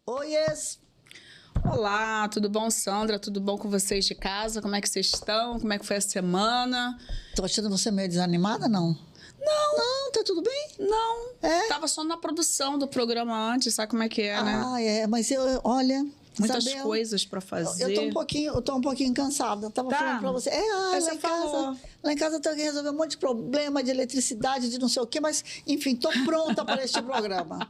Oiês! Olá, tudo bom, Sandra? Tudo bom com vocês de casa? Como é que vocês estão? Como é que foi a semana? Tô achando você meio desanimada, não? Não, tá tudo bem? Não, É? tava só na produção do programa antes, sabe como é que é, né? Mas olha... Muitas Isabel, coisas pra fazer. Eu tô um pouquinho cansada. Tava Tá. falando pra você. Você falou. Lá em casa eu tenho que resolver um monte de problema de eletricidade, de não sei o quê, mas, enfim, tô pronta para este programa.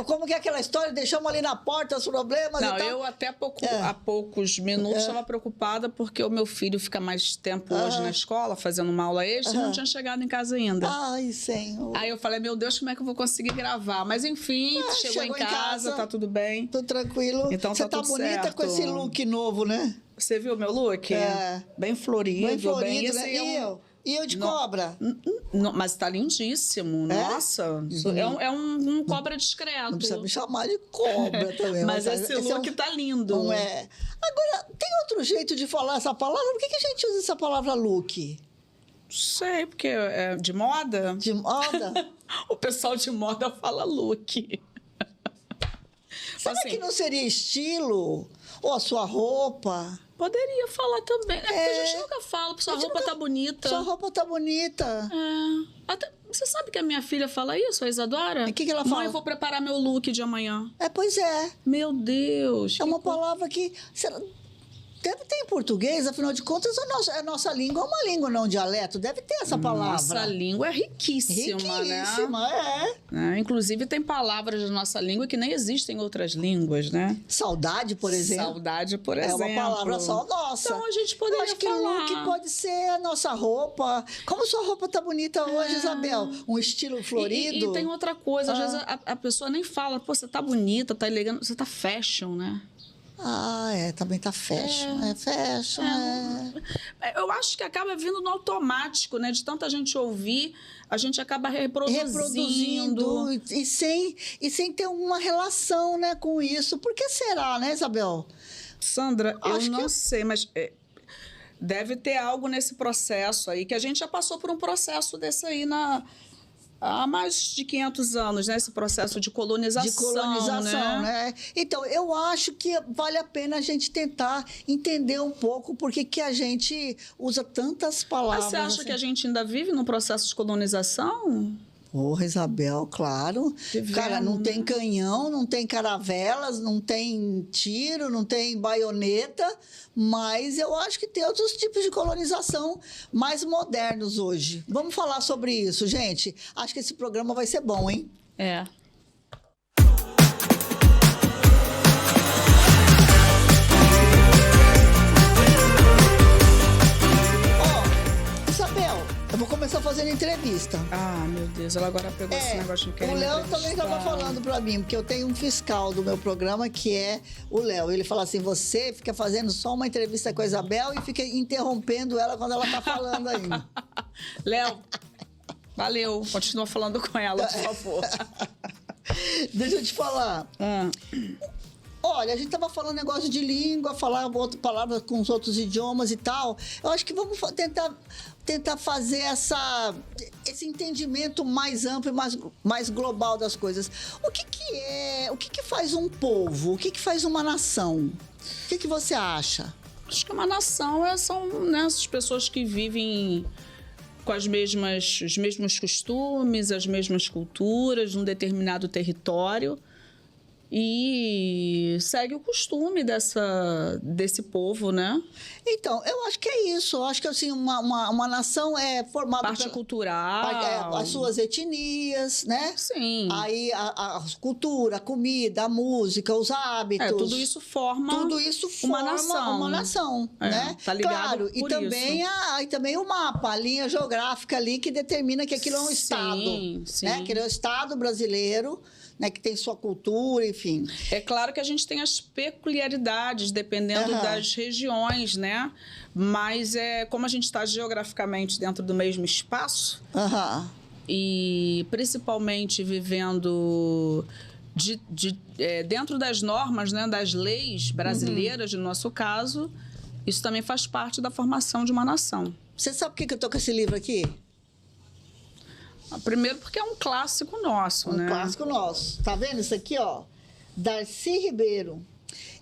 Como que é aquela história? Deixamos ali na porta os problemas Não, e tal. eu até há poucos minutos estava preocupada porque o meu filho fica mais tempo hoje na escola, fazendo uma aula extra, e não tinha chegado em casa ainda. Ai, Senhor. Aí eu falei, meu Deus, como é que eu vou conseguir gravar? Mas enfim, chegou em casa, tá tudo bem. Tô tranquilo. Então você tá tudo bonita certo. com esse look novo, né? Você viu meu look? Bem florido. Bem florido, esse né? E eu de cobra? Mas tá lindíssimo, nossa. É um cobra discreto. Não precisa me chamar de cobra também. Mas esse look tá lindo. Não é. Agora, tem outro jeito de falar essa palavra? Por que a gente usa essa palavra look? Sei, porque é de moda. De moda? O pessoal de moda fala look. Será que não seria estilo? Ou a sua roupa? Poderia falar também. Porque a gente nunca fala, sua roupa tá bonita. Sua roupa tá bonita. Você sabe que a minha filha fala isso, a Isadora? O que ela fala? Mãe, eu vou preparar meu look de amanhã. Pois é. Meu Deus. É uma palavra que... Deve ter em português, afinal de contas, a nossa língua é uma língua, não um dialeto. Deve ter essa palavra. Nossa língua é riquíssima, riquíssima, né? Inclusive, tem palavras da nossa língua que nem existem em outras línguas, né? Saudade, por exemplo. Saudade, por exemplo. É uma palavra só nossa. Então, a gente poderia acho que falar. look pode ser a nossa roupa. Como sua roupa tá bonita hoje, Isabel? Um estilo florido. E tem outra coisa. Às vezes, a pessoa nem fala, pô, você tá bonita, tá elegante. Você tá fashion, né? Também tá fashion. Fashion. Eu acho que acaba vindo no automático, né? De tanta gente ouvir, a gente acaba reproduzindo. E sem ter uma relação, né, com isso. Por que será, né, Isabel? Sandra, eu não sei, mas deve ter algo nesse processo aí, que a gente já passou por um processo desse aí há mais de 500 anos, né? Esse processo de colonização, né? Então, eu acho que vale a pena a gente tentar entender um pouco por que a gente usa tantas palavras. Mas você acha que a gente ainda vive num processo de colonização? Porra, Isabel, claro. Cara, não tem canhão, não tem caravelas, não tem tiro, não tem baioneta, mas eu acho que tem outros tipos de colonização mais modernos hoje. Vamos falar sobre isso, gente. Acho que esse programa vai ser bom, hein? Eu vou começar fazendo entrevista. Meu Deus, ela agora pegou esse negócio de querer O Léo também estava falando para mim, porque eu tenho um fiscal do meu programa que é o Léo. Ele fala assim, você fica fazendo só uma entrevista com a Isabel e fica interrompendo ela quando ela está falando ainda. Léo, valeu. Continua falando com ela, por favor. Deixa eu te falar. Olha, a gente estava falando negócio de língua, falar outra palavra com os outros idiomas e tal. Eu acho que vamos tentar fazer esse entendimento mais amplo e mais global das coisas. O que faz um povo? O que faz uma nação? O que você acha? Acho que uma nação são essas pessoas que vivem com os mesmos costumes, as mesmas culturas, num determinado território. E segue o costume desse povo, né? Então, eu acho que é isso. Eu acho que assim, uma nação é formada... Parte cultural. As suas etnias, né? Sim. Aí a cultura, a comida, a música, os hábitos. Tudo isso forma uma nação, né? Tá ligado claro, e também o mapa, a linha geográfica ali que determina que aquilo é um estado. Sim. Né? Que é o Estado brasileiro, né, que tem sua cultura, enfim. É claro que a gente tem as peculiaridades, dependendo das regiões, né? Mas como a gente está geograficamente dentro do mesmo espaço, e principalmente vivendo dentro das normas, né, das leis brasileiras, no nosso caso, isso também faz parte da formação de uma nação. Você sabe por que eu estou com esse livro aqui? Primeiro porque é um clássico nosso, né? Um clássico nosso. Tá vendo isso aqui, ó? Darcy Ribeiro.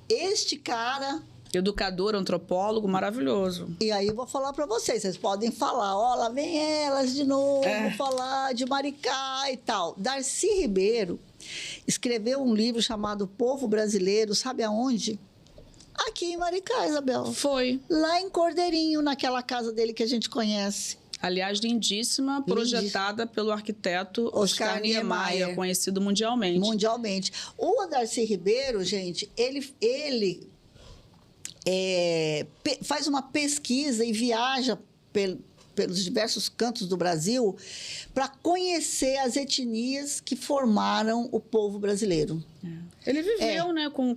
Este cara... Educador, antropólogo, maravilhoso. E aí eu vou falar para vocês podem falar, ó, lá vem elas de novo, falar de Maricá e tal. Darcy Ribeiro escreveu um livro chamado Povo Brasileiro, sabe aonde? Aqui em Maricá, Isabel. Foi. Lá em Cordeirinho, naquela casa dele que a gente conhece. Aliás, lindíssima, projetada pelo arquiteto Oscar Niemeyer, conhecido mundialmente. Mundialmente. O Darcy Ribeiro, gente, ele faz uma pesquisa e viaja pelos diversos cantos do Brasil para conhecer as etnias que formaram o povo brasileiro. Ele viveu, né, com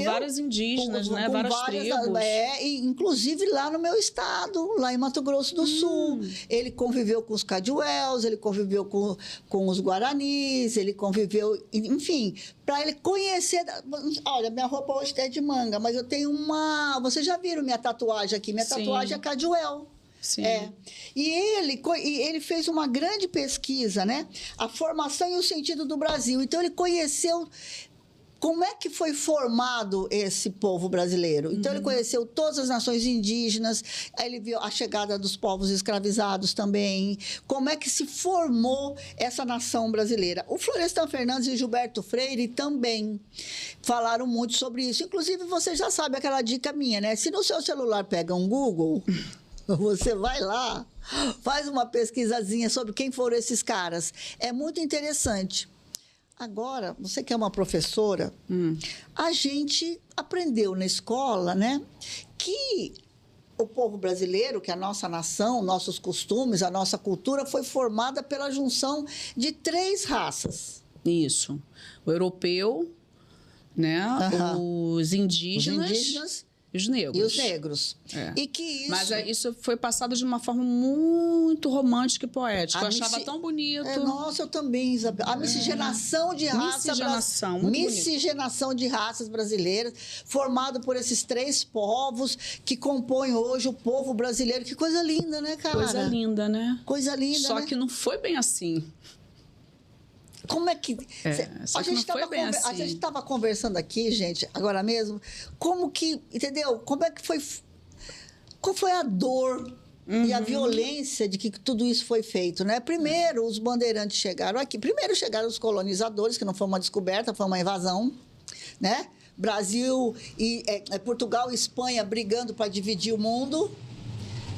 vários indígenas, né, várias tribos. E inclusive lá no meu estado, lá em Mato Grosso do Sul. Ele conviveu com os Cadiuels, ele conviveu com os Guaranis, ele conviveu, enfim, para ele conhecer. Olha, minha roupa hoje é de manga, mas eu tenho uma... Vocês já viram minha tatuagem aqui? Minha tatuagem é Cadiuel. Sim. E ele fez uma grande pesquisa, né? A formação e o sentido do Brasil. Então, ele conheceu como é que foi formado esse povo brasileiro. Então, ele conheceu todas as nações indígenas, aí ele viu a chegada dos povos escravizados também, como é que se formou essa nação brasileira. O Florestan Fernandes e Gilberto Freire também falaram muito sobre isso. Inclusive, você já sabe aquela dica minha, né? Se no seu celular pega um Google... Você vai lá, faz uma pesquisazinha sobre quem foram esses caras. É muito interessante. Agora, você que é uma professora, a gente aprendeu na escola, né, que o povo brasileiro, que é a nossa nação, nossos costumes, a nossa cultura, foi formada pela junção de 3 raças. Isso. O europeu, né, os indígenas e os negros. E os negros. E que isso... Mas isso foi passado de uma forma muito romântica e poética. Eu achava tão bonito. Nossa, eu também, Isabel. A miscigenação de raças... Miscigenação de raças brasileiras, formado por esses 3 povos que compõem hoje o povo brasileiro. Que coisa linda, né, cara? Coisa linda, né? Coisa linda, Só né? que não foi bem assim. Como é que... a gente estava conversando aqui, gente, agora mesmo, como que, entendeu? Como é que foi... Qual foi a dor e a violência de que tudo isso foi feito, né? Primeiro, os bandeirantes chegaram aqui. Primeiro chegaram os colonizadores, que não foi uma descoberta, foi uma invasão, né? Brasil e Portugal e Espanha brigando para dividir o mundo.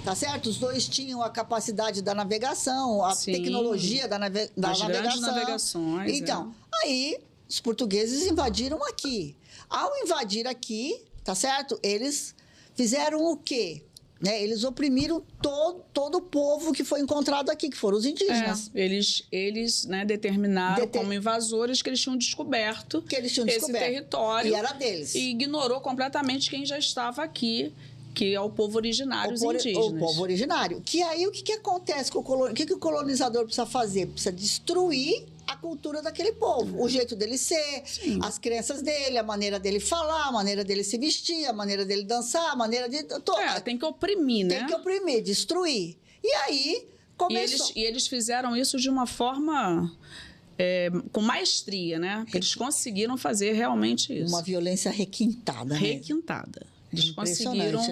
Tá certo? Os dois tinham a capacidade da navegação, a tecnologia da navegação. Grandes navegações. Então, aí os portugueses invadiram aqui. Ao invadir aqui, tá certo? Eles fizeram o quê? Né? Eles oprimiram todo o povo que foi encontrado aqui, que foram os indígenas. Eles né, determinaram como invasores que eles tinham descoberto esse território. E era deles. E ignorou completamente quem já estava aqui, que é o povo originário, os indígenas. O povo originário. Que aí o que acontece com o que o colonizador precisa fazer? Precisa destruir a cultura daquele povo, o jeito dele ser, as crenças dele, a maneira dele falar, a maneira dele se vestir, a maneira dele dançar, a maneira de... tem que oprimir, né? Tem que oprimir, destruir. E aí começou... E eles fizeram isso de uma forma... com maestria, né? Eles conseguiram fazer realmente isso. Uma violência requintada. Requintada. Eles conseguiram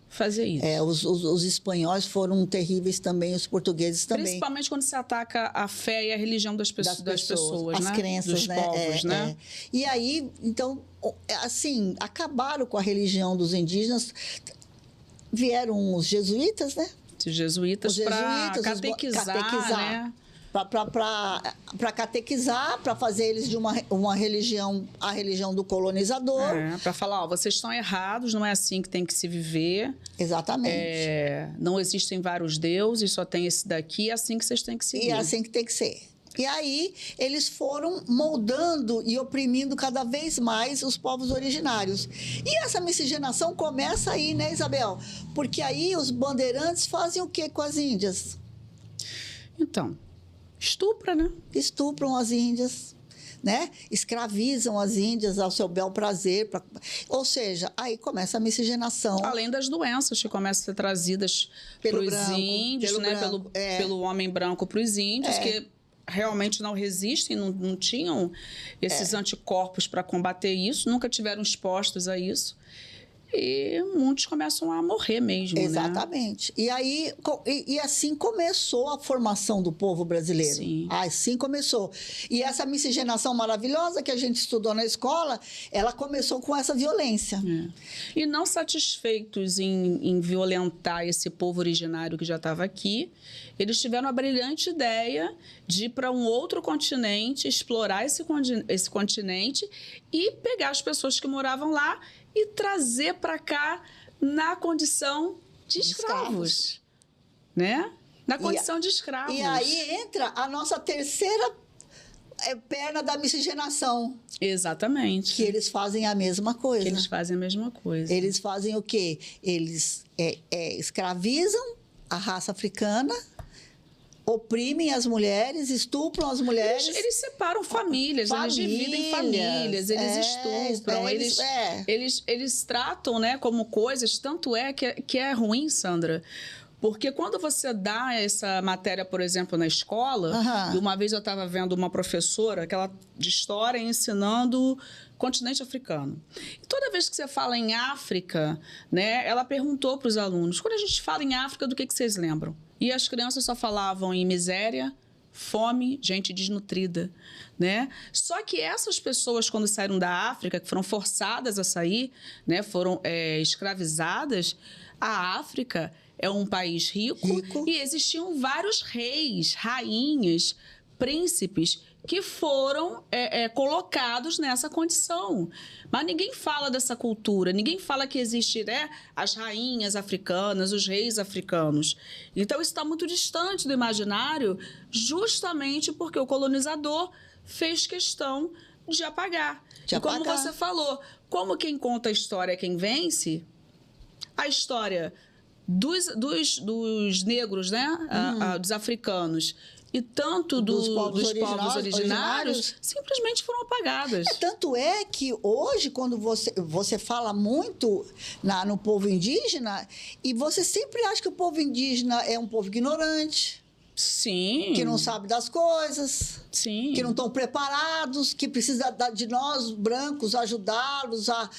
fazer isso. Os espanhóis foram terríveis também, os portugueses também. Principalmente quando se ataca a fé e a religião das pessoas, as né? crenças, dos povos, né? E aí, então, assim, acabaram com a religião dos indígenas. Vieram os jesuítas, né? Os jesuítas para catequizar, né? Para catequizar, para fazer eles de uma religião, a religião do colonizador. Para falar, vocês estão errados, não é assim que tem que se viver. Exatamente. Não existem vários deuses, só tem esse daqui, é assim que vocês têm que seguir. E é assim que tem que ser. E aí, eles foram moldando e oprimindo cada vez mais os povos originários. E essa miscigenação começa aí, né, Isabel? Porque aí os bandeirantes fazem o quê com as índias? Então... estupra, né? Estupram as índias, né? Escravizam as índias ao seu bel prazer. Ou seja, aí começa a miscigenação. Além das doenças que começam a ser trazidas para os índios, né? Pelo homem branco para os índios, que realmente não resistem, não tinham esses anticorpos para combater isso, nunca tiveram expostos a isso. E muitos começam a morrer mesmo, Exatamente. né? E aí, e assim começou a formação do povo brasileiro. Sim. Assim começou. E essa miscigenação maravilhosa que a gente estudou na escola, ela começou com essa violência. E não satisfeitos em violentar esse povo originário que já estava aqui, eles tiveram a brilhante ideia de ir para um outro continente, explorar esse continente e pegar as pessoas que moravam lá e trazer para cá na condição de escravos, né? Na condição de escravos. E aí entra a nossa terceira perna da miscigenação. Exatamente. Que eles fazem a mesma coisa. Eles fazem a mesma coisa. Eles fazem o quê? Eles escravizam a raça africana, oprimem as mulheres, estupram as mulheres. Eles separam famílias, eles dividem famílias, eles estupram, eles tratam, né, como coisas, tanto é que é ruim, Sandra, porque quando você dá essa matéria, por exemplo, na escola, e uma vez eu estava vendo uma professora de história ensinando continente africano. E toda vez que você fala em África, né, ela perguntou para os alunos, quando a gente fala em África, do que vocês lembram? E as crianças só falavam em miséria, fome, gente desnutrida, né? Só que essas pessoas, quando saíram da África, que foram forçadas a sair, né, foram escravizadas, a África é um país rico. E existiam vários reis, rainhas, príncipes que foram colocados nessa condição. Mas ninguém fala dessa cultura, ninguém fala que existe, né, as rainhas africanas, os reis africanos. Então, isso está muito distante do imaginário, justamente porque o colonizador fez questão de apagar. E como você falou, como quem conta a história é quem vence, a história dos negros, né, dos africanos, e tanto dos povos originários simplesmente foram apagadas. Tanto é que hoje, quando você fala muito no povo indígena, e você sempre acha que o povo indígena é um povo ignorante. Sim. Que não sabe das coisas. Sim. Que não estão preparados, que precisa de nós, brancos, ajudá-los a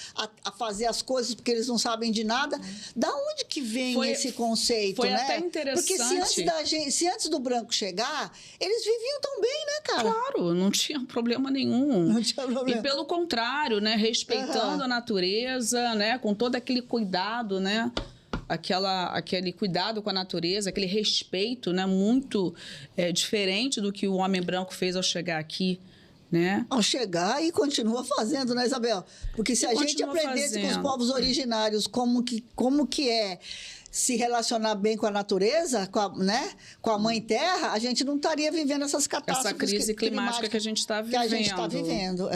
fazer as coisas porque eles não sabem de nada. Da onde que vem esse conceito, foi né? Até interessante. Porque se antes do branco chegar, eles viviam tão bem, né, cara? Claro, não tinha problema nenhum. Não tinha problema. E pelo contrário, né, respeitando a natureza, né, com todo aquele cuidado, né? Aquele cuidado com a natureza, aquele respeito, né, muito diferente do que o homem branco fez ao chegar aqui, né? Ao chegar e continua fazendo, né, Isabel? Porque se a gente aprendesse com os povos originários como que é se relacionar bem com a natureza, com a mãe terra, a gente não estaria vivendo essas catástrofes. Essa crise climática que a gente está vivendo. Que a gente está vivendo,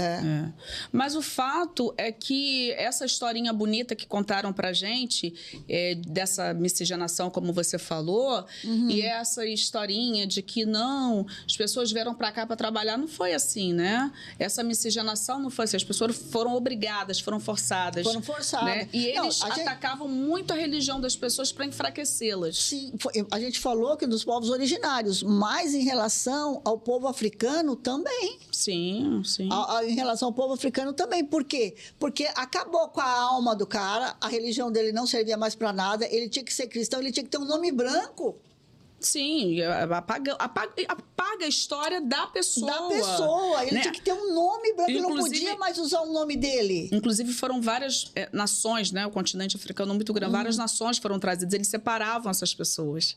Mas o fato é que essa historinha bonita que contaram pra gente, dessa miscigenação, como você falou, e essa historinha de que não, as pessoas vieram para cá para trabalhar, não foi assim, né? Essa miscigenação não foi assim. As pessoas foram obrigadas, foram forçadas. Foram forçadas. Né? E eles atacavam muito a religião das pessoas para enfraquecê-las. Sim, a gente falou que dos povos originários, mas em relação ao povo africano também. Sim, sim. Em relação ao povo africano também. Por quê? Porque acabou com a alma do cara, a religião dele não servia mais para nada, ele tinha que ser cristão, ele tinha que ter um nome branco. Sim, apaga a história da pessoa. Da pessoa. Ele, né, tinha que ter um nome branco, ele não podia mais usar o nome dele. Inclusive, foram várias nações, né? O continente africano muito grande, várias nações foram trazidas. Eles separavam essas pessoas,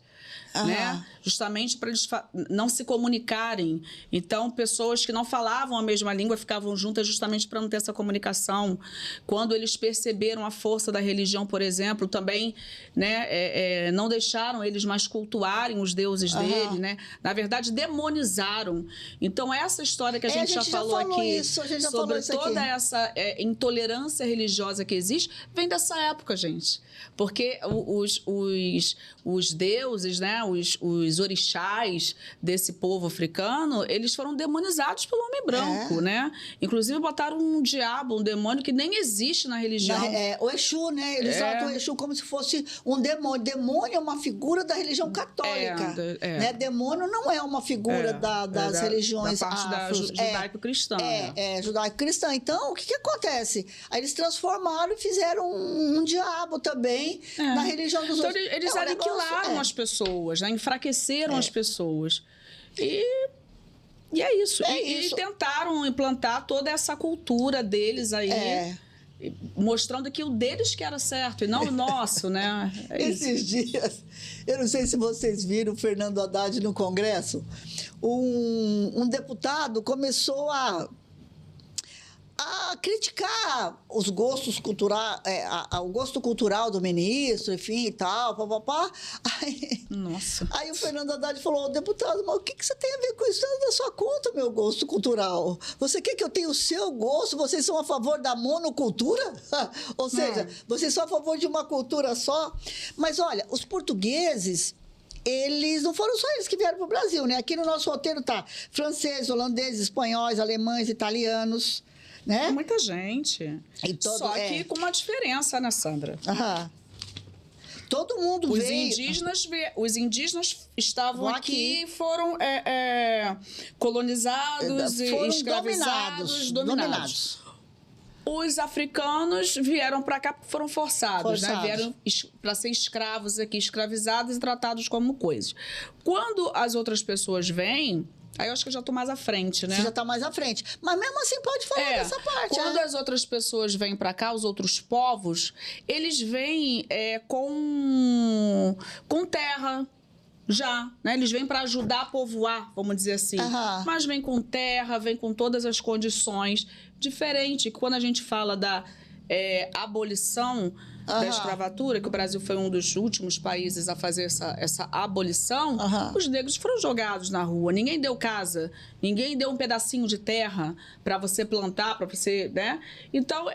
né? Justamente para eles não se comunicarem. Então, pessoas que não falavam a mesma língua ficavam juntas justamente para não ter essa comunicação. Quando eles perceberam a força da religião, por exemplo, também, né, não deixaram eles mais cultuarem os deuses dele, né? Na verdade, demonizaram. Então, essa história que a gente já falou aqui sobre toda essa intolerância religiosa que existe, vem dessa época, gente. Porque os deuses, né? Os orixás desse povo africano, eles foram demonizados pelo homem branco, né? Inclusive, botaram um diabo, um demônio que nem existe na religião. O Exu, né? Eles tratam o Exu como se fosse um demônio. Demônio é uma figura da religião católica. católica. Né? Demônio não é uma figura das religiões da parte da judaico-cristã. Judaico-cristã. Então, o que acontece? Aí eles transformaram e fizeram um diabo também na religião dos outros. Então, eles aniquilaram as pessoas, né? Enfraqueceram as pessoas. E é isso. E tentaram implantar toda essa cultura deles aí. Mostrando que o deles que era certo e não o nosso, né? Esses dias, eu não sei se vocês viram o Fernando Haddad no Congresso, um deputado começou a criticar os gostos culturais, o gosto cultural do ministro, enfim, e tal, papapá. Aí o Fernando Haddad falou, deputado, mas o que você tem a ver com isso? Não é da sua conta, meu gosto cultural. Você quer que eu tenha o seu gosto? Vocês são a favor da monocultura? Ou seja, vocês são a favor de uma cultura só? Mas, olha, os portugueses... Eles não foram só eles que vieram para o Brasil, né? Aqui no nosso roteiro tá franceses, holandeses, espanhóis, alemães, italianos, né? Muita gente. Só que com uma diferença, né, Sandra? Todo mundo veio... Os indígenas estavam aqui e foram colonizados e escravizados, dominados. Os africanos vieram para cá porque foram forçados. Né? Vieram para ser escravos aqui, escravizados e tratados como coisas. Quando as outras pessoas vêm, aí eu acho que eu já estou mais à frente, né? Você já está mais à frente. Mas mesmo assim pode falar dessa parte. Quando as outras pessoas vêm para cá, os outros povos, eles vêm com terra. Já, né? Eles vêm para ajudar a povoar, vamos dizer assim. Mas vêm com terra, vêm com todas as condições. Diferente quando a gente fala da abolição da escravatura, que o Brasil foi um dos últimos países a fazer essa abolição, os negros foram jogados na rua. Ninguém deu casa, ninguém deu um pedacinho de terra para você plantar, para você, né? Então,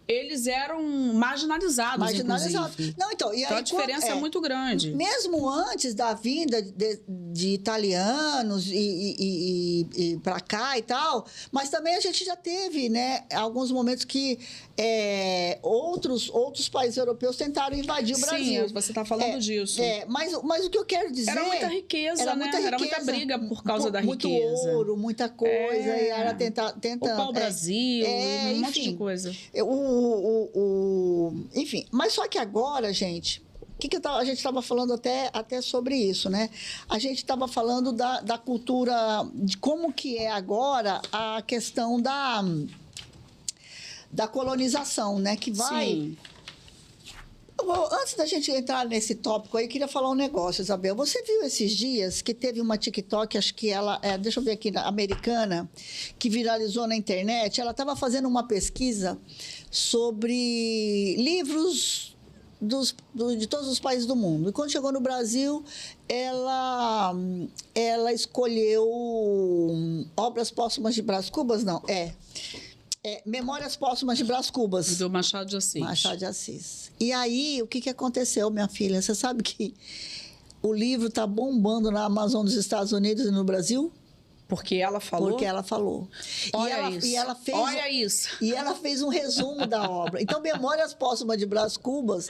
eles eram marginalizados, inclusive. Não, então a diferença é muito grande. Mesmo antes da vinda de italianos e para cá e tal, mas também a gente já teve, né, alguns momentos que outros países europeus tentaram invadir o Brasil. Sim, você está falando disso. Mas o que eu quero dizer... Era muita riqueza, né? Era muita briga por causa da riqueza. Muito ouro, muita coisa, e era tentando... O pau-brasil, um monte de coisa. Enfim, mas só que agora, gente... a gente estava falando até sobre isso, né? A gente estava falando da cultura, de como que é agora a questão da colonização, né? Que vai... Sim. Antes da gente entrar nesse tópico aí, eu queria falar um negócio, Isabel. Você viu esses dias que teve uma TikTok, acho que ela... deixa eu ver aqui, americana, que viralizou na internet. Ela estava fazendo uma pesquisa sobre livros... de todos os países do mundo. E quando chegou no Brasil, ela escolheu Obras Póstumas de Brás Cubas, não, Memórias Póstumas de Brás Cubas. Do Machado de Assis. Machado de Assis. E aí, o que aconteceu, minha filha? Você sabe que o livro está bombando na Amazon dos Estados Unidos e no Brasil? Porque ela falou? Porque ela falou. Olha isso. E ela fez um resumo da obra. Então, Memórias Póstumas de Brás Cubas,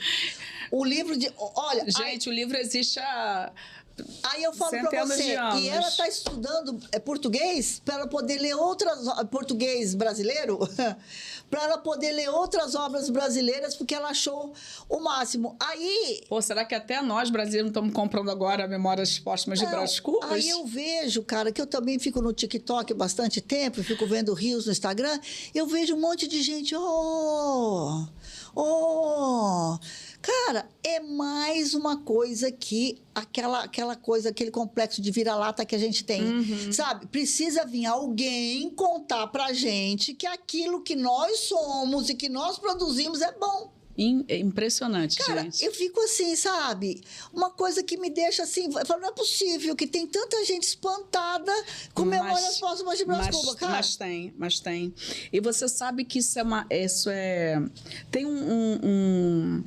o livro de... Olha... Gente, o livro existe há... Aí eu falo para você, e ela está estudando português para ela poder ler português brasileiro, para ela poder ler outras obras brasileiras, porque ela achou o máximo. Aí... será que até nós, brasileiros, estamos comprando agora Memórias Póstumas de Brás Cubas? Aí eu vejo, cara, que eu também fico no TikTok bastante tempo, fico vendo reels no Instagram, eu vejo um monte de gente, cara, é mais uma coisa que aquela coisa, aquele complexo de vira-lata que a gente tem, sabe? Precisa vir alguém contar pra gente que aquilo que nós somos e que nós produzimos é bom. Impressionante, cara, gente. Eu fico assim, sabe? Uma coisa que me deixa assim... Eu falo, não é possível que tem tanta gente espantada com Memórias Póstumas de Brás Cubas, cara. Mas tem. E você sabe que tem um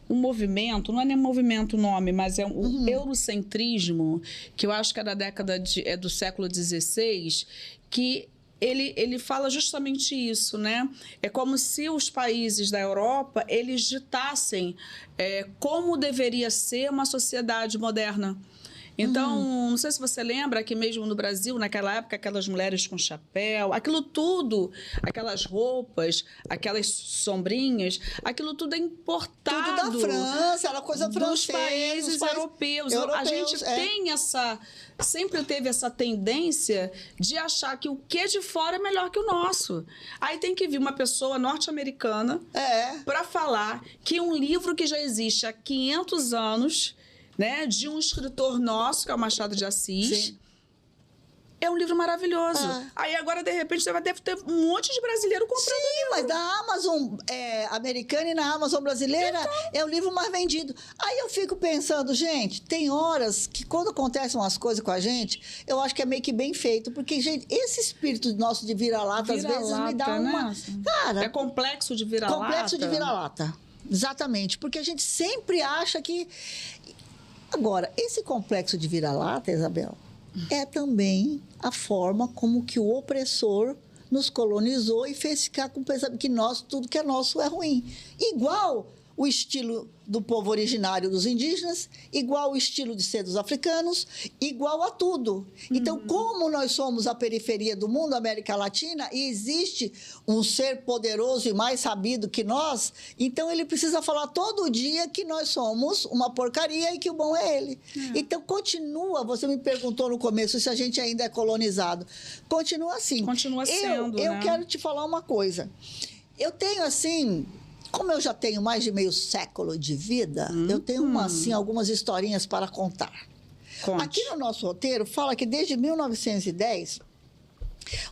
movimento, não é nem movimento o nome, mas é um eurocentrismo, que eu acho que é da década do século XVI, que ele fala justamente isso, né? É como se os países da Europa, eles ditassem como deveria ser uma sociedade moderna. Então, não sei se você lembra que mesmo no Brasil, naquela época, aquelas mulheres com chapéu, aquilo tudo, aquelas roupas, aquelas sombrinhas, aquilo tudo é importado. Tudo da França, era coisa francesa. Dos países europeus. A gente tem sempre teve essa tendência de achar que o que é de fora é melhor que o nosso. Aí tem que vir uma pessoa norte-americana para falar que um livro que já existe há 500 anos... né, de um escritor nosso, que é o Machado de Assis. Sim. É um livro maravilhoso. Aí agora, de repente, você vai ter um monte de brasileiro comprando o livro. Mas da Amazon americana e na Amazon brasileira é o livro mais vendido. Aí eu fico pensando, gente, tem horas que quando acontecem umas coisas com a gente, eu acho que é meio que bem feito. Porque, gente, esse espírito nosso de vira-lata, às vezes, me dá uma... Cara, é complexo de vira-lata. Complexo de vira-lata. Exatamente. Porque a gente sempre acha que... Agora, esse complexo de vira-lata, Isabel, é também a forma como que o opressor nos colonizou e fez ficar com o pensamento que tudo que é nosso é ruim. Igual o estilo do povo originário dos indígenas, igual o estilo de ser dos africanos, igual a tudo. Então, como nós somos a periferia do mundo, América Latina, e existe um ser poderoso e mais sabido que nós, então ele precisa falar todo dia que nós somos uma porcaria e que o bom é ele. Então, continua, você me perguntou no começo se a gente ainda é colonizado. Continua assim. Continua sendo, Eu quero te falar uma coisa. Eu tenho, assim... Como eu já tenho mais de meio século de vida, eu tenho algumas historinhas para contar. Conte. Aqui no nosso roteiro fala que desde 1910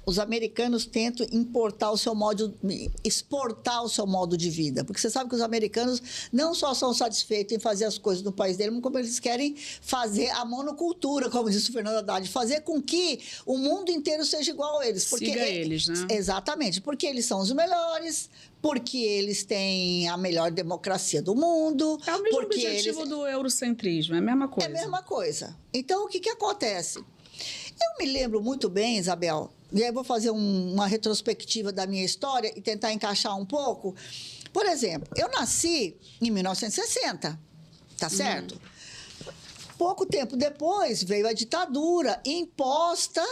os americanos tentam exportar o seu modo de vida. Porque você sabe que os americanos não só são satisfeitos em fazer as coisas no país deles, como eles querem fazer a monocultura, como disse o Fernando Haddad, fazer com que o mundo inteiro seja igual a eles. Siga eles, né? Exatamente, porque eles são os melhores, porque eles têm a melhor democracia do mundo. É o mesmo objetivo do eurocentrismo, é a mesma coisa. É a mesma coisa. Então, o que acontece? Eu me lembro muito bem, Isabel, e aí eu vou fazer uma retrospectiva da minha história e tentar encaixar um pouco. Por exemplo, eu nasci em 1960, tá certo? Pouco tempo depois veio a ditadura imposta,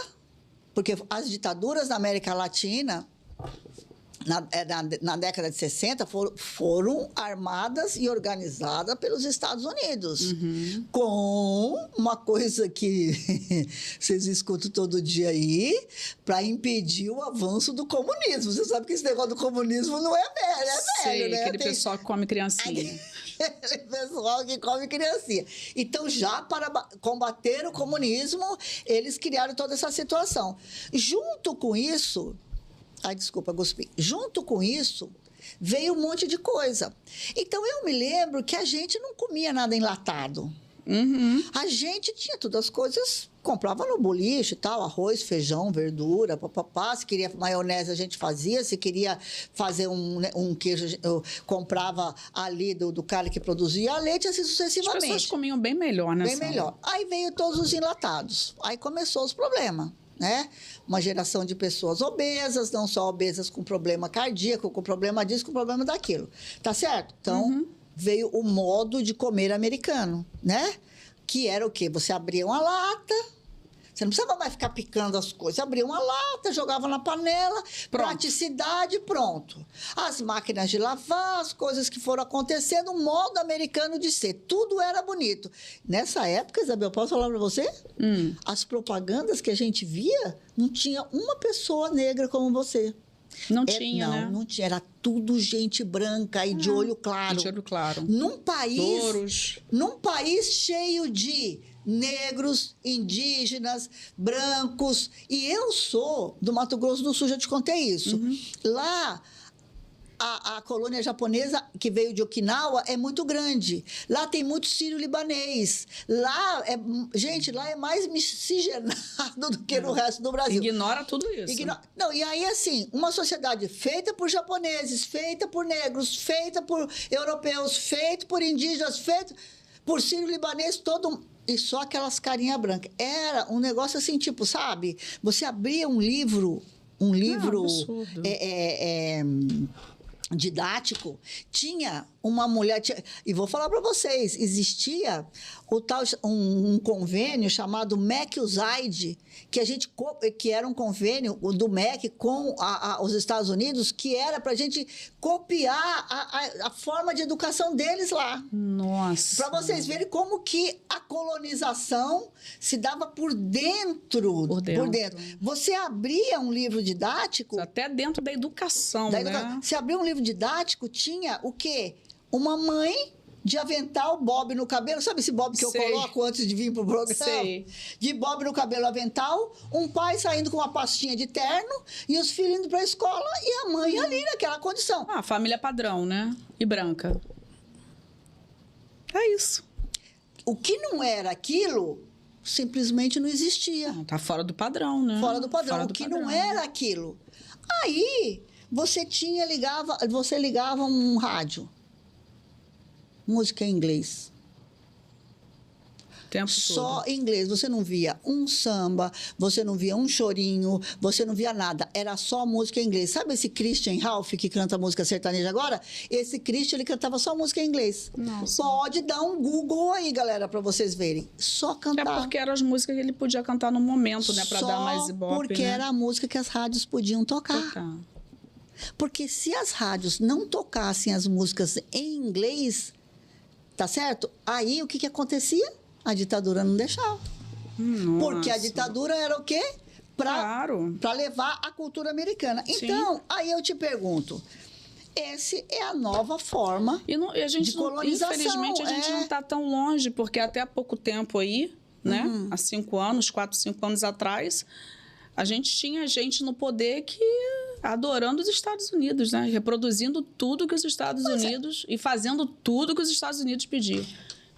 porque as ditaduras da América Latina... Na década de 60, foram armadas e organizadas pelos Estados Unidos. Com uma coisa que vocês escutam todo dia aí, para impedir o avanço do comunismo. Você sabe que esse negócio do comunismo não é velho, Sei, né? Aquele pessoal que come criancinha. Aquele pessoal que come criancinha. Então, já para combater o comunismo, eles criaram toda essa situação. Junto com isso... Ai, desculpa, gospi. Junto com isso, veio um monte de coisa. Então, eu me lembro que a gente não comia nada enlatado. A gente tinha todas as coisas, comprava no boliche e tal, arroz, feijão, verdura, papapá. Se queria maionese, a gente fazia. Se queria fazer um queijo, eu comprava ali do cara que produzia leite, assim sucessivamente. As pessoas comiam bem melhor, né? Bem melhor. Aí veio todos os enlatados. Aí começou os problemas. Né? Uma geração de pessoas obesas, não só obesas com problema cardíaco, com problema disso, com problema daquilo. Tá certo? Então, veio o modo de comer americano, né? Que era o quê? Você abria uma lata, você não precisava mais ficar picando as coisas. Abria uma lata, jogava na panela, praticidade, pronto. As máquinas de lavar, as coisas que foram acontecendo, o modo americano de ser. Tudo era bonito. Nessa época, Isabel, posso falar para você? As propagandas que a gente via, não tinha uma pessoa negra como você. Não tinha, né? Não tinha. Era tudo gente branca e de olho claro. De olho claro. Num país... Touros. Num país cheio de negros, indígenas, brancos. E eu sou do Mato Grosso do Sul, já te contei isso. Lá... A colônia japonesa, que veio de Okinawa, é muito grande. Lá tem muito sírio-libanês. Lá é mais miscigenado do que no resto do Brasil. Ignora tudo isso. Não, e aí, assim, uma sociedade feita por japoneses, feita por negros, feita por europeus, feita por indígenas, feita por sírio-libanês, e só aquelas carinhas brancas. Era um negócio assim, tipo, sabe? Você abria um livro um livro absurdo. Didático, tinha uma mulher... E vou falar para vocês, existia um convênio chamado MEC-USAID, que era um convênio do MEC com os Estados Unidos, que era para a gente copiar a forma de educação deles lá. Nossa! Para vocês verem como que a colonização se dava por dentro. Por dentro. Você abria um livro didático... Até dentro da educação, né? Você abria um livro didático, tinha o quê? Uma mãe de avental, bob no cabelo. Sabe esse bob que eu coloco antes de vir pro programa? Sei. De bob no cabelo, avental. Um pai saindo com uma pastinha de terno e os filhos indo para a escola e a mãe ali naquela condição. Família padrão, né? E branca. É isso. O que não era aquilo, simplesmente não existia. Tá fora do padrão, né? Fora do padrão. O que não era aquilo. Aí, você ligava um rádio. Música em inglês. Tempo Só todo. em inglês. Você não via um samba, você não via um chorinho, você não via nada. Era só música em inglês. Sabe esse Christian Ralph que canta música sertaneja agora? Esse Christian, ele cantava só música em inglês. Nossa. Pode dar um Google aí, galera, para vocês verem. Só cantar. É porque eram as músicas que ele podia cantar no momento, né? Para dar mais ibope, porque né? era a música que as rádios podiam tocar. Porque se as rádios não tocassem as músicas em inglês, tá certo? Aí o que acontecia? A ditadura não deixava. Nossa. Porque a ditadura era o quê? Para levar a cultura americana. Então, aí eu te pergunto, essa é a nova forma e a gente de colonização. Infelizmente, a gente não está tão longe, porque até há pouco tempo aí, né? Há 5 anos, 4, 5 anos atrás, a gente tinha gente no poder que adorando os Estados Unidos, né? Reproduzindo tudo que os Estados Unidos e fazendo tudo que os Estados Unidos pediam.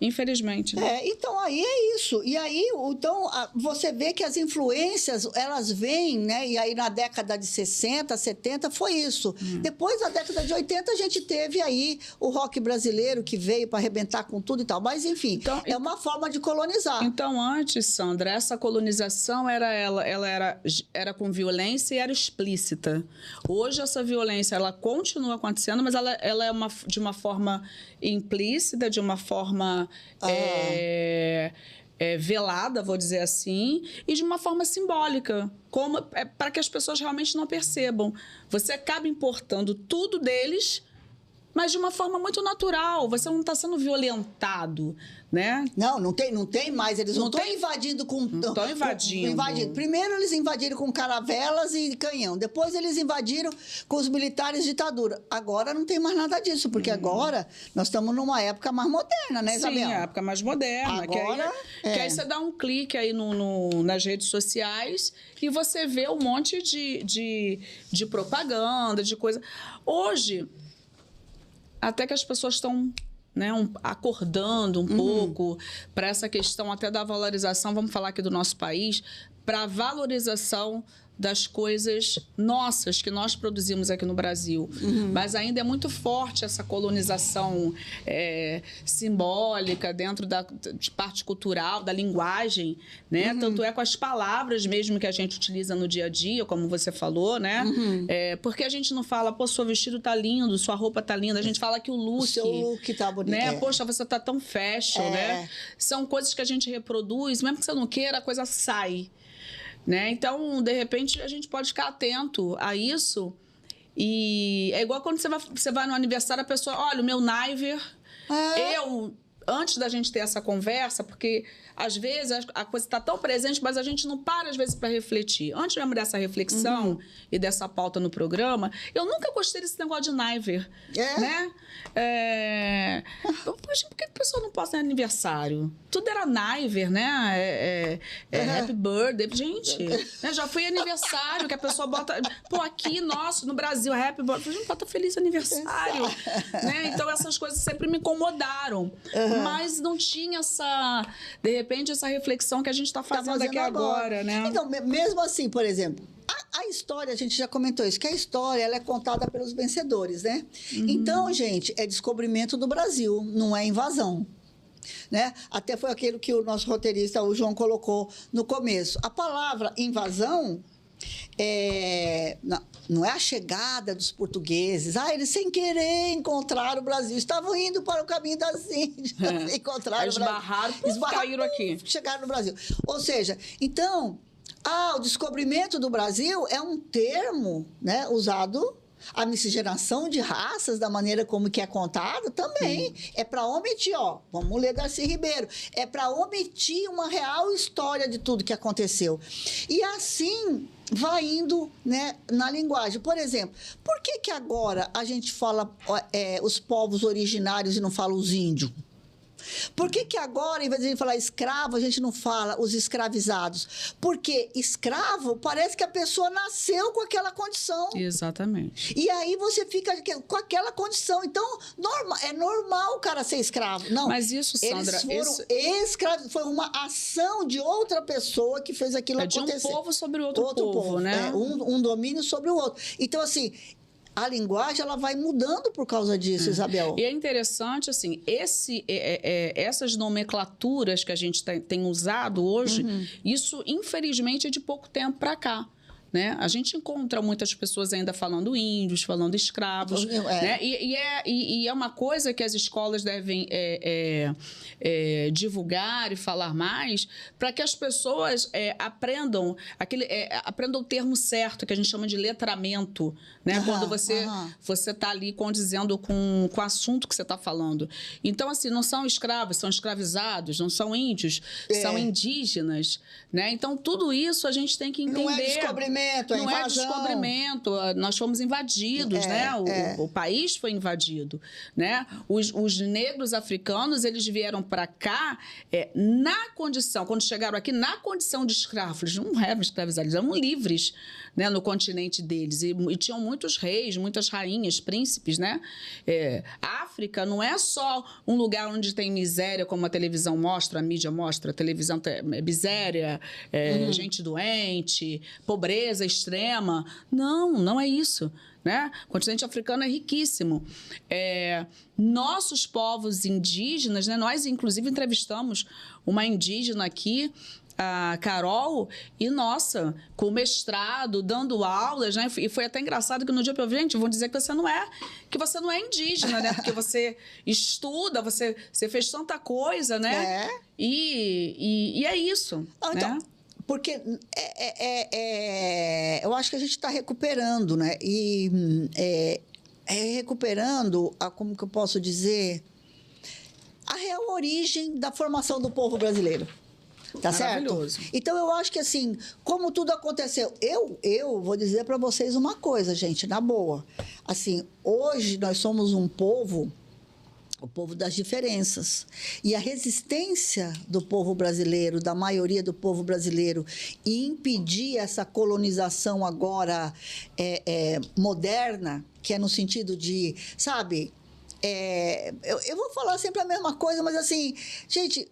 Infelizmente. Né? Então, aí é isso. E aí, então, você vê que as influências, elas vêm, né? E aí, na década de 60, 70, foi isso. Depois, na década de 80, a gente teve aí o rock brasileiro, que veio para arrebentar com tudo e tal. Mas, enfim, então, é uma forma de colonizar. Então, antes, Sandra, essa colonização era com violência e era explícita. Hoje, essa violência, ela continua acontecendo, mas ela é de uma forma implícita, de uma forma velada, vou dizer assim, e de uma forma simbólica, para que as pessoas realmente não percebam. Você acaba importando tudo deles, mas de uma forma muito natural. Você não está sendo violentado, né? Não tem mais. Eles não estão invadindo com... Não estão invadindo. Primeiro, eles invadiram com caravelas e canhão. Depois, eles invadiram com os militares ditadura. Agora, não tem mais nada disso, porque agora nós estamos numa época mais moderna, né, Isabel? Sim, a época mais moderna. Agora, que aí você dá um clique aí nas redes sociais e você vê um monte de propaganda, de coisa. Hoje, até que as pessoas estão... Né, acordando um pouco para essa questão até da valorização, vamos falar aqui do nosso país, para a valorização das coisas nossas que nós produzimos aqui no Brasil. Mas ainda é muito forte essa colonização simbólica dentro de parte cultural, da linguagem, né? Tanto é com as palavras mesmo que a gente utiliza no dia a dia, como você falou, né? Porque a gente não fala, pô, seu vestido tá lindo, sua roupa tá linda. A gente fala que o seu look tá bonito. Né? Poxa, você tá tão fashion, né? São coisas que a gente reproduz, mesmo que você não queira, a coisa sai. Né? Então, de repente, a gente pode ficar atento a isso. E é igual quando você vai no aniversário, a pessoa, olha, o meu Niver, antes da gente ter essa conversa, porque às vezes a coisa está tão presente, mas a gente não para às vezes para refletir. Antes mesmo dessa reflexão e dessa pauta no programa, eu nunca gostei desse negócio de Niver, né? Poxa, por que a pessoa não posta aniversário? Tudo era Niver, né? Happy birthday. Gente, né? Já foi aniversário que a pessoa bota... Pô, aqui, nosso, no Brasil, Happy birthday. Não bota feliz aniversário. Né? Então, essas coisas sempre me incomodaram. Mas não tinha de repente, essa reflexão que a gente está fazendo aqui agora, né? Então, mesmo assim, por exemplo, a história, a gente já comentou isso, que a história ela é contada pelos vencedores, né? Então, gente, é descobrimento do Brasil, não é invasão. Né? Até foi aquilo que o nosso roteirista, o João, colocou no começo. A palavra invasão, não é a chegada dos portugueses. Eles sem querer encontraram o Brasil. Estavam indo para o caminho das Índias. Encontraram o Brasil. Esbarraram, caíram aqui. Chegaram no Brasil. Ou seja, então, o descobrimento do Brasil é um termo, né, usado. A miscigenação de raças, da maneira como que é contado, também. É para omitir, vamos ler Darcy Ribeiro, é para omitir uma real história de tudo que aconteceu. E assim vai indo, né, na linguagem. Por exemplo, por que agora a gente fala os povos originários e não fala os índios? Por que agora, em vez de a gente falar escravo, a gente não fala os escravizados? Porque escravo parece que a pessoa nasceu com aquela condição. Exatamente. E aí você fica com aquela condição. Então, é normal o cara ser escravo. Não. Mas isso, Sandra... Eles foram escravos. Foi uma ação de outra pessoa que fez aquilo acontecer. De um povo sobre outro povo, né? Um domínio sobre o outro. Então, assim... A linguagem ela vai mudando por causa disso, Isabel. E é interessante, assim, essas nomenclaturas que a gente tem usado hoje, isso, infelizmente, é de pouco tempo para cá. Né? A gente encontra muitas pessoas ainda falando índios, falando escravos. Né? E é uma coisa que as escolas devem divulgar e falar mais para que as pessoas aprendam o termo certo, que a gente chama de letramento. Né? Quando você está ali condizendo com o assunto que você está falando. Então, assim, não são escravos, são escravizados, não são índios, são indígenas. Né? Então, tudo isso a gente tem que entender. Não é descobrimento. Não é descobrimento, nós fomos invadidos, né? O país foi invadido, né? Os negros africanos, eles vieram para cá na condição, quando chegaram aqui, na condição de escravos. Eles não eram escravizados, eles eram livres, né? No continente deles. E tinham muitos reis, muitas rainhas, príncipes, né? A África não é só um lugar onde tem miséria, como a televisão mostra, a mídia mostra, a televisão tem miséria, gente doente, pobreza extrema. Não é isso. Né? O continente africano é riquíssimo. Nossos povos indígenas, né? Nós, inclusive, entrevistamos uma indígena aqui, a Carol, e, nossa, com mestrado, dando aulas, né? E foi até engraçado que no dia eu falei, gente, vão dizer que você não é indígena, né? Porque você estuda, você fez tanta coisa, né? E é isso. Então, porque eu acho que a gente está recuperando, né? E recuperando, como que eu posso dizer, a real origem da formação do povo brasileiro. Tá certo? Então, eu acho que, assim, como tudo aconteceu... Eu vou dizer para vocês uma coisa, gente, na boa. Assim, hoje nós somos um povo... O povo das diferenças. E a resistência do povo brasileiro, da maioria do povo brasileiro, em impedir essa colonização agora moderna, que é no sentido de, sabe... eu vou falar sempre a mesma coisa, mas assim, gente...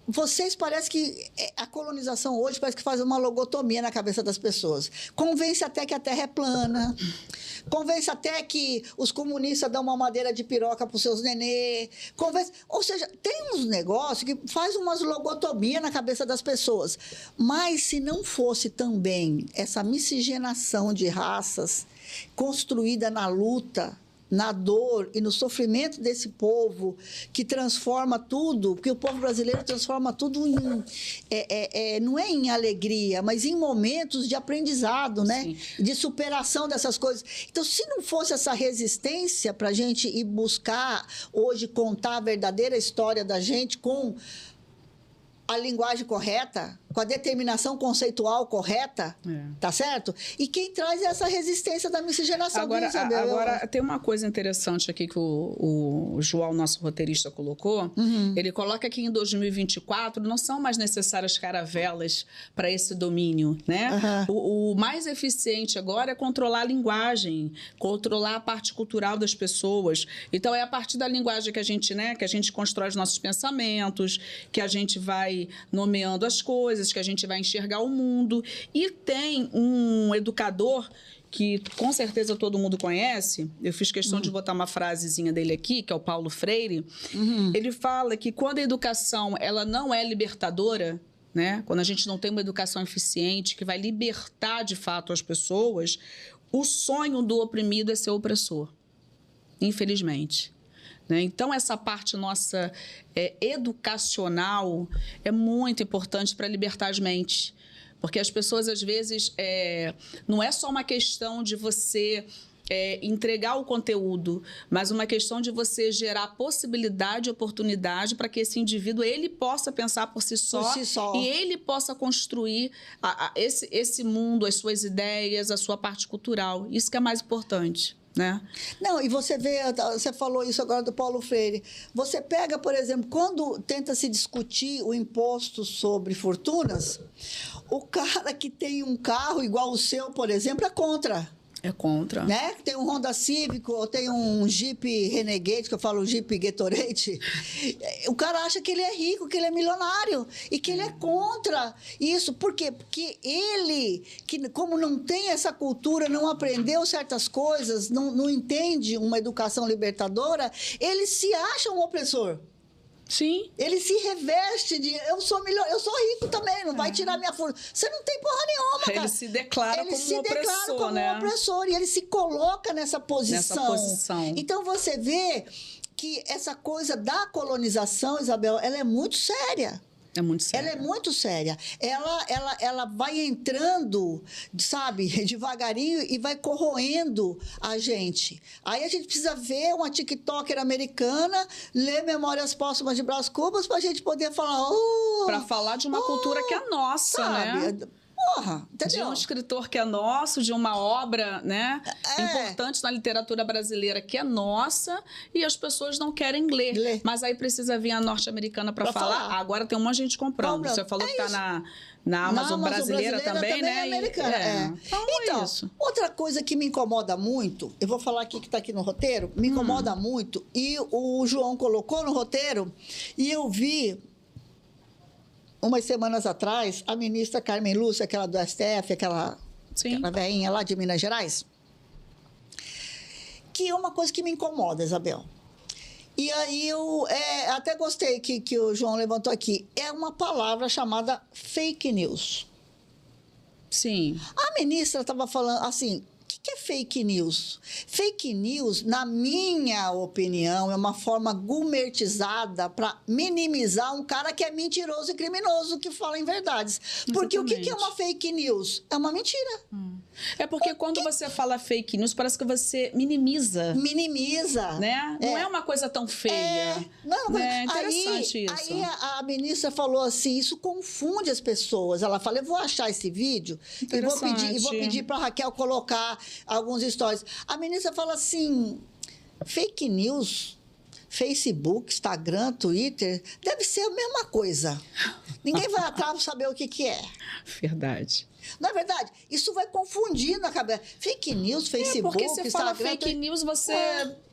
Vocês parecem que a colonização hoje parece que faz uma logotomia na cabeça das pessoas. Convence até que a Terra é plana. Convence até que os comunistas dão uma madeira de piroca para os seus nenê. Ou seja, tem uns negócios que faz umas logotomia na cabeça das pessoas. Mas se não fosse também essa miscigenação de raças construída na luta, na dor e no sofrimento desse povo, que transforma tudo, porque o povo brasileiro transforma tudo não é em alegria, mas em momentos de aprendizado, né? Sim. De superação dessas coisas. Então, se não fosse essa resistência para a gente ir buscar, hoje, contar a verdadeira história da gente com a linguagem correta, com a determinação conceitual correta, tá certo? E quem traz é essa resistência da miscigenação. Agora, tem uma coisa interessante aqui que o João, nosso roteirista, colocou. Ele coloca que em 2024 não são mais necessárias caravelas para esse domínio, né? O mais eficiente agora é controlar a linguagem, controlar a parte cultural das pessoas. Então, é a partir da linguagem que a gente constrói os nossos pensamentos, que a gente vai nomeando as coisas, que a gente vai enxergar o mundo. E tem um educador que com certeza todo mundo conhece, eu fiz questão de botar uma frasezinha dele aqui, que é o Paulo Freire. Ele fala que quando a educação ela não é libertadora, né? Quando a gente não tem uma educação eficiente que vai libertar, de fato, as pessoas, o sonho do oprimido é ser opressor, infelizmente. Né? Então, essa parte nossa educacional é muito importante para libertar as mentes. Porque as pessoas, às vezes, não é só uma questão de você entregar o conteúdo, mas uma questão de você gerar possibilidade e oportunidade para que esse indivíduo ele possa pensar por si só e ele possa construir esse mundo, as suas ideias, a sua parte cultural. Isso que é mais importante. Né? Não, e você vê, você falou isso agora do Paulo Freire. Você pega, por exemplo, quando tenta se discutir o imposto sobre fortunas, o cara que tem um carro igual o seu, por exemplo, é contra. É contra. Né? Tem um Honda Civic ou tem um Jeep Renegade, que eu falo Jeep Gatorade. O cara acha que ele é rico, que ele é milionário e que ele é contra isso. Por quê? Porque ele, que como não tem essa cultura, não aprendeu certas coisas, não entende uma educação libertadora, ele se acha um opressor. Sim. Ele se reveste de eu sou rico também, não vai tirar minha força. Você não tem porra nenhuma, cara. Ele se declara como um opressor, e ele se coloca nessa posição. Nessa posição. Então você vê que essa coisa da colonização, Isabel, ela é muito séria. É muito séria. Ela é muito séria. Ela vai entrando, sabe, devagarinho e vai corroendo a gente. Aí a gente precisa ver uma TikToker americana ler Memórias Póstumas de Brás Cubas para a gente poder falar... para falar de uma cultura que é nossa, sabe? Né? Porra, entendeu? De um escritor que é nosso, de uma obra, né, importante na literatura brasileira que é nossa, e as pessoas não querem ler. Mas aí precisa vir a norte-americana para falar. Agora tem um monte de gente comprando. Você falou que está na Amazon brasileira também, né? É americana. Então, é isso. Outra coisa que me incomoda muito, eu vou falar aqui que está aqui no roteiro, me incomoda muito, e o João colocou no roteiro, e eu vi... Umas semanas atrás, a ministra Carmen Lúcia, aquela do STF, aquela velhinha lá de Minas Gerais, que é uma coisa que me incomoda, Isabel. E aí eu até gostei que o João levantou aqui. É uma palavra chamada fake news. Sim. A ministra estava falando assim... O que é fake news? Fake news, na minha opinião, é uma forma gourmetizada para minimizar um cara que é mentiroso e criminoso, que fala em verdades. Porque o que é uma fake news? É uma mentira. É porque quando você fala fake news, parece que você minimiza. Minimiza. Né? Não é uma coisa tão feia. Não, é interessante isso. Aí a ministra falou assim, isso confunde as pessoas. Ela falou, eu vou achar esse vídeo e vou pedir para a Raquel colocar alguns stories. A ministra fala assim, fake news, Facebook, Instagram, Twitter, deve ser a mesma coisa. Ninguém vai atrás para saber o que é. Verdade. Não é verdade? Isso vai confundir na cabeça. Fake news, Facebook, porque você fala Instagram... fake news,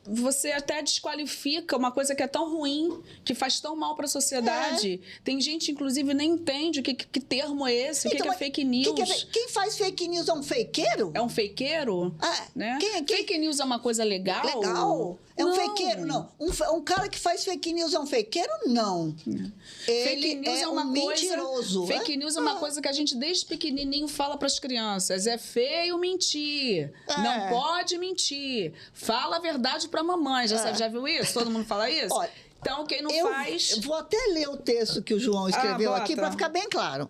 você até desqualifica uma coisa que é tão ruim, que faz tão mal para a sociedade. Tem gente, inclusive, nem entende que termo é esse, o que é fake news. Quem faz fake news é um fakeiro? É um fakeiro? Né? Fake news é uma coisa legal? Legal. É um fakeiro? Não. Um cara que faz fake news é um fakeiro? Não. Fake news é uma coisa... mentiroso. Fake news é uma coisa que a gente, desde pequenininho, fala para as crianças. É feio mentir. Não pode mentir. Fala a verdade para a mamãe. Já viu isso? Todo mundo fala isso? Olha, então, quem não faz... Vou até ler o texto que o João escreveu aqui para ficar bem claro.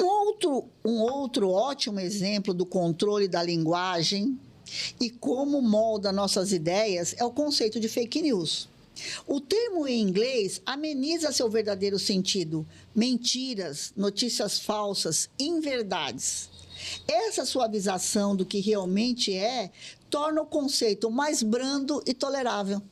Um outro ótimo exemplo do controle da linguagem e como molda nossas ideias é o conceito de fake news. O termo em inglês ameniza seu verdadeiro sentido: mentiras, notícias falsas, inverdades. Essa suavização do que realmente torna o conceito mais brando e tolerável.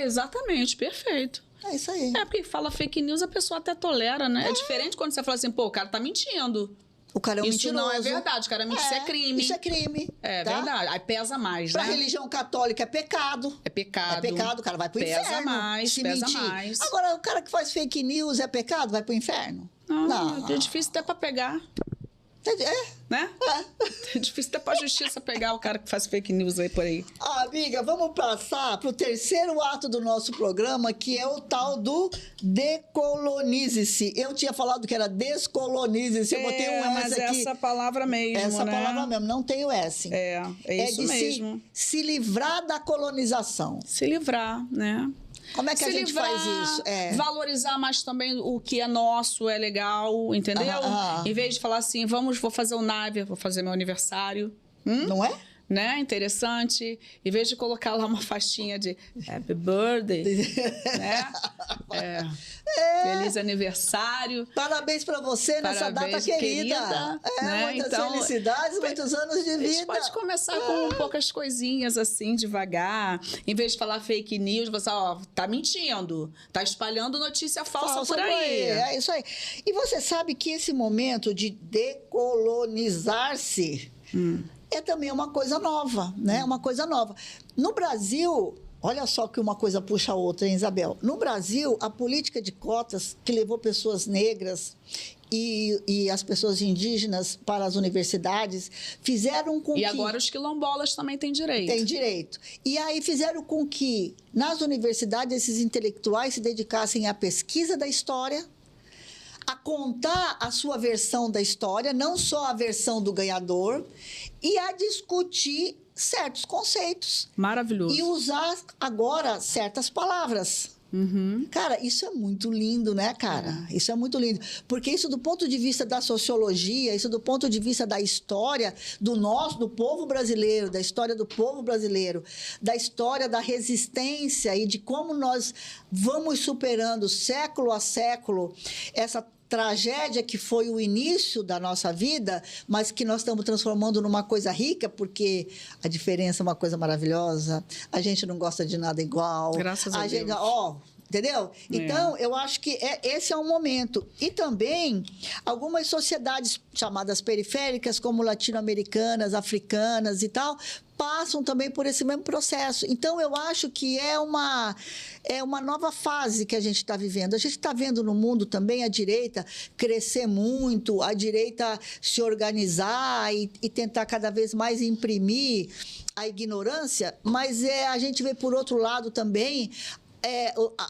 Exatamente, perfeito. É isso aí. Porque fala fake news, a pessoa até tolera, né? É diferente quando você fala assim, pô, o cara tá mentindo. O cara é um isso mentiroso. Não é verdade, o cara mente, isso é crime. Isso é crime. É verdade. Aí pesa mais, pra né? Pra religião católica é pecado. É pecado. É pecado, o cara vai pro inferno. Pesa mais, pesa mais. Agora, o cara que faz fake news é pecado, vai pro inferno? Não. É difícil até pra pegar. Né? É difícil até pra justiça pegar o cara que faz fake news aí por aí. Amiga, vamos passar pro terceiro ato do nosso programa, que é o tal do decolonize-se. Eu tinha falado que era descolonize-se, eu botei um S mas aqui. Essa palavra mesmo, Essa né? palavra mesmo, não tem o S. É isso mesmo. Se livrar da colonização. Se livrar, né? Como é que a gente faz isso? Valorizar mais também o que é nosso, é legal, entendeu? Em vez de falar assim, vou fazer o nave, vou fazer meu aniversário. Não é? Né? Interessante. Em vez de colocar lá uma faixinha de Happy Birthday, né? Feliz aniversário. Parabéns para você nessa data querida. Né? Muitas então, felicidades, muitos anos de vida. A gente pode começar com poucas coisinhas assim, devagar. Em vez de falar fake news, você tá mentindo. Tá espalhando notícia falsa por aí. É isso aí. E você sabe que esse momento de decolonizar-se é também uma coisa nova, né? Uma coisa nova. No Brasil, olha só que uma coisa puxa a outra, hein, Isabel? No Brasil, a política de cotas que levou pessoas negras e as pessoas indígenas para as universidades fizeram com que... E agora os quilombolas também têm direito. Tem direito. E aí fizeram com que, nas universidades, esses intelectuais se dedicassem à pesquisa da história, a contar a sua versão da história, não só a versão do ganhador, e a discutir certos conceitos. Maravilhoso. E usar agora certas palavras. Cara, isso é muito lindo, né, cara? Isso é muito lindo. Porque isso do ponto de vista da sociologia, isso do ponto de vista da história do povo brasileiro, da história do povo brasileiro, da história da resistência e de como nós vamos superando século a século essa tragédia que foi o início da nossa vida, mas que nós estamos transformando numa coisa rica, porque a diferença é uma coisa maravilhosa, a gente não gosta de nada igual. Graças a Deus. Entendeu? Então, eu acho que esse é um momento. E também, algumas sociedades chamadas periféricas, como latino-americanas, africanas e tal, passam também por esse mesmo processo. Então, eu acho que é uma nova fase que a gente está vivendo. A gente está vendo no mundo também a direita crescer muito, a direita se organizar e tentar cada vez mais imprimir a ignorância, mas a gente vê, por outro lado, também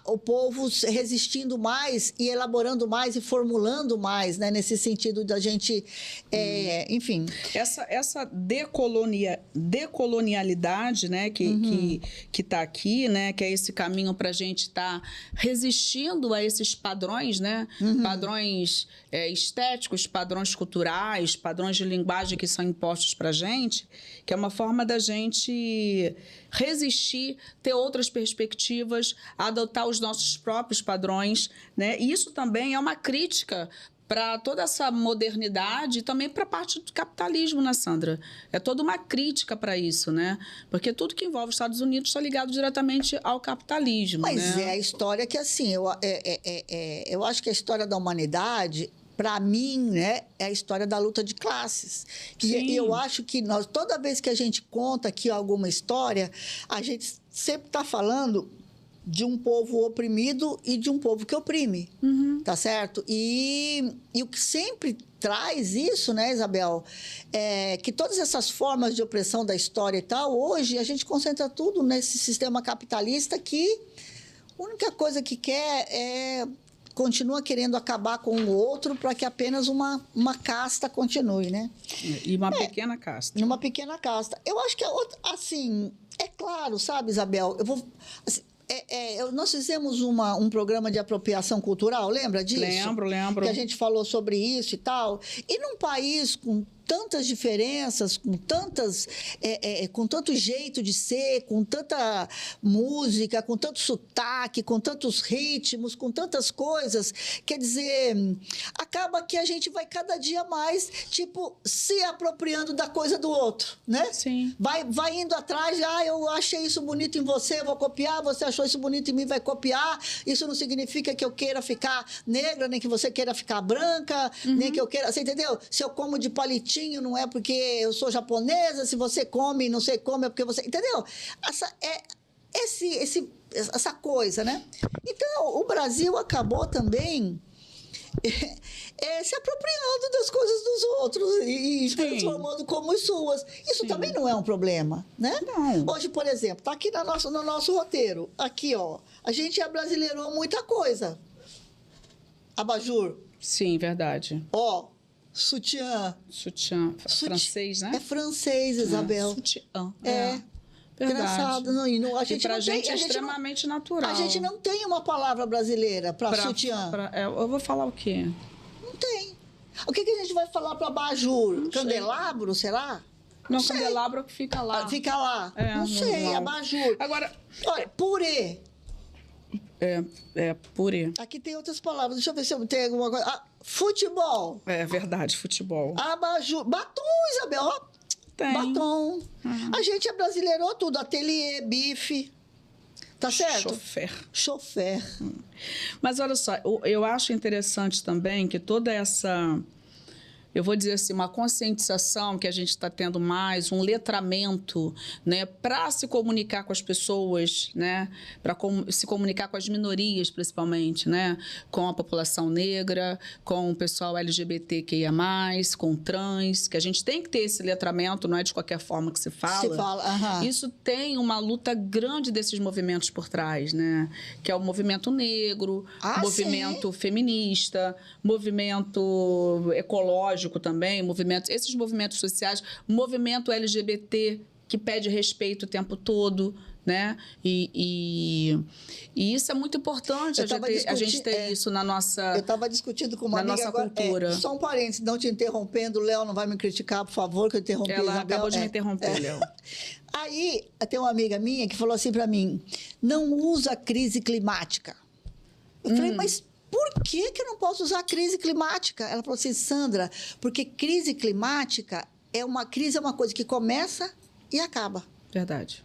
o povo resistindo mais e elaborando mais e formulando mais, né? Nesse sentido da gente, enfim... Essa decolonialidade, né? Que está aqui, né? Que é esse caminho para a gente estar resistindo a esses padrões, né? Padrões estéticos, padrões culturais, padrões de linguagem que são impostos para a gente, que é uma forma da gente resistir, ter outras perspectivas, adotar os nossos próprios padrões, né? E isso também é uma crítica para toda essa modernidade e também para a parte do capitalismo, né, Sandra? É toda uma crítica para isso, né? Porque tudo que envolve os Estados Unidos está ligado diretamente ao capitalismo. Mas né? É a história que, assim, eu acho que a história da humanidade, para mim, né, é a história da luta de classes. E eu acho que toda vez que a gente conta aqui alguma história, a gente sempre está falando de um povo oprimido e de um povo que oprime, tá certo? E o que sempre traz isso, né, Isabel, é que todas essas formas de opressão da história e tal, hoje a gente concentra tudo nesse sistema capitalista que a única coisa que quer continua querendo acabar com o outro para que apenas uma casta continue, né? E uma pequena casta. Uma pequena casta. Eu acho que assim, é claro, sabe, Isabel? Nós fizemos um programa de apropriação cultural, lembra disso? Lembro. Que a gente falou sobre isso e tal. E num país com tantas diferenças, com tanto jeito de ser, com tanta música, com tanto sotaque, com tantos ritmos, com tantas coisas, quer dizer, acaba que a gente vai cada dia mais, se apropriando da coisa do outro, né? Sim. Vai indo atrás, eu achei isso bonito em você, vou copiar, você achou isso bonito em mim, vai copiar, isso não significa que eu queira ficar negra, nem que você queira ficar branca, nem que eu queira, você entendeu? Se eu como de palitinho, não é porque eu sou japonesa, se você come, não sei como, é porque você... Entendeu? Essa coisa, né? Então, o Brasil acabou também se apropriando das coisas dos outros e transformando como suas. Isso também não é um problema, né? Não. Hoje, por exemplo, está aqui no nosso roteiro. Aqui, ó. A gente abrasileirou muita coisa. Abajur. Sim, verdade. Ó, sutiã. Sutiã. Francês, né? É francês, Isabel. Sutiã. Verdade. Engraçado. Não, a gente pra não gente tem, é extremamente natural. A gente não tem uma palavra brasileira para sutiã. Eu vou falar o quê? Não tem. O que a gente vai falar para abajur? Candelabro, será? Não, candelabro é o que fica lá. Fica lá. Não sei, abajur. Agora, olha, purê. Purê. Aqui tem outras palavras. Deixa eu ver se eu tenho alguma coisa. Futebol. É verdade, futebol. Abajur. Batom, Isabel. Ó. Tem. Batom. A gente brasileirou tudo. Ateliê, bife. Tá certo? Chofer. Mas olha só, eu acho interessante também que toda essa... Eu vou dizer assim, uma conscientização que a gente está tendo mais, um letramento, né, para se comunicar com as pessoas, né, para se comunicar com as minorias, principalmente, né, com a população negra, com o pessoal LGBTQIA+, com trans, que a gente tem que ter esse letramento, não é de qualquer forma que se fala. Isso tem uma luta grande desses movimentos por trás, né, que é o movimento negro, movimento feminista, movimento ecológico, também, esses movimentos sociais, movimento LGBT que pede respeito o tempo todo, né? E isso é muito importante, a gente ter isso na nossa... Eu estava discutindo com uma amiga nossa agora, cultura. Só um parênteses, não te interrompendo, o Léo não vai me criticar, por favor, que eu interrompi. Ela Isabel. acabou de me interromper, Léo. Aí, tem uma amiga minha que falou assim para mim, não usa crise climática. Eu falei, mas... Por que eu não posso usar crise climática? Ela falou assim, Sandra, porque crise climática é uma coisa que começa e acaba. Verdade.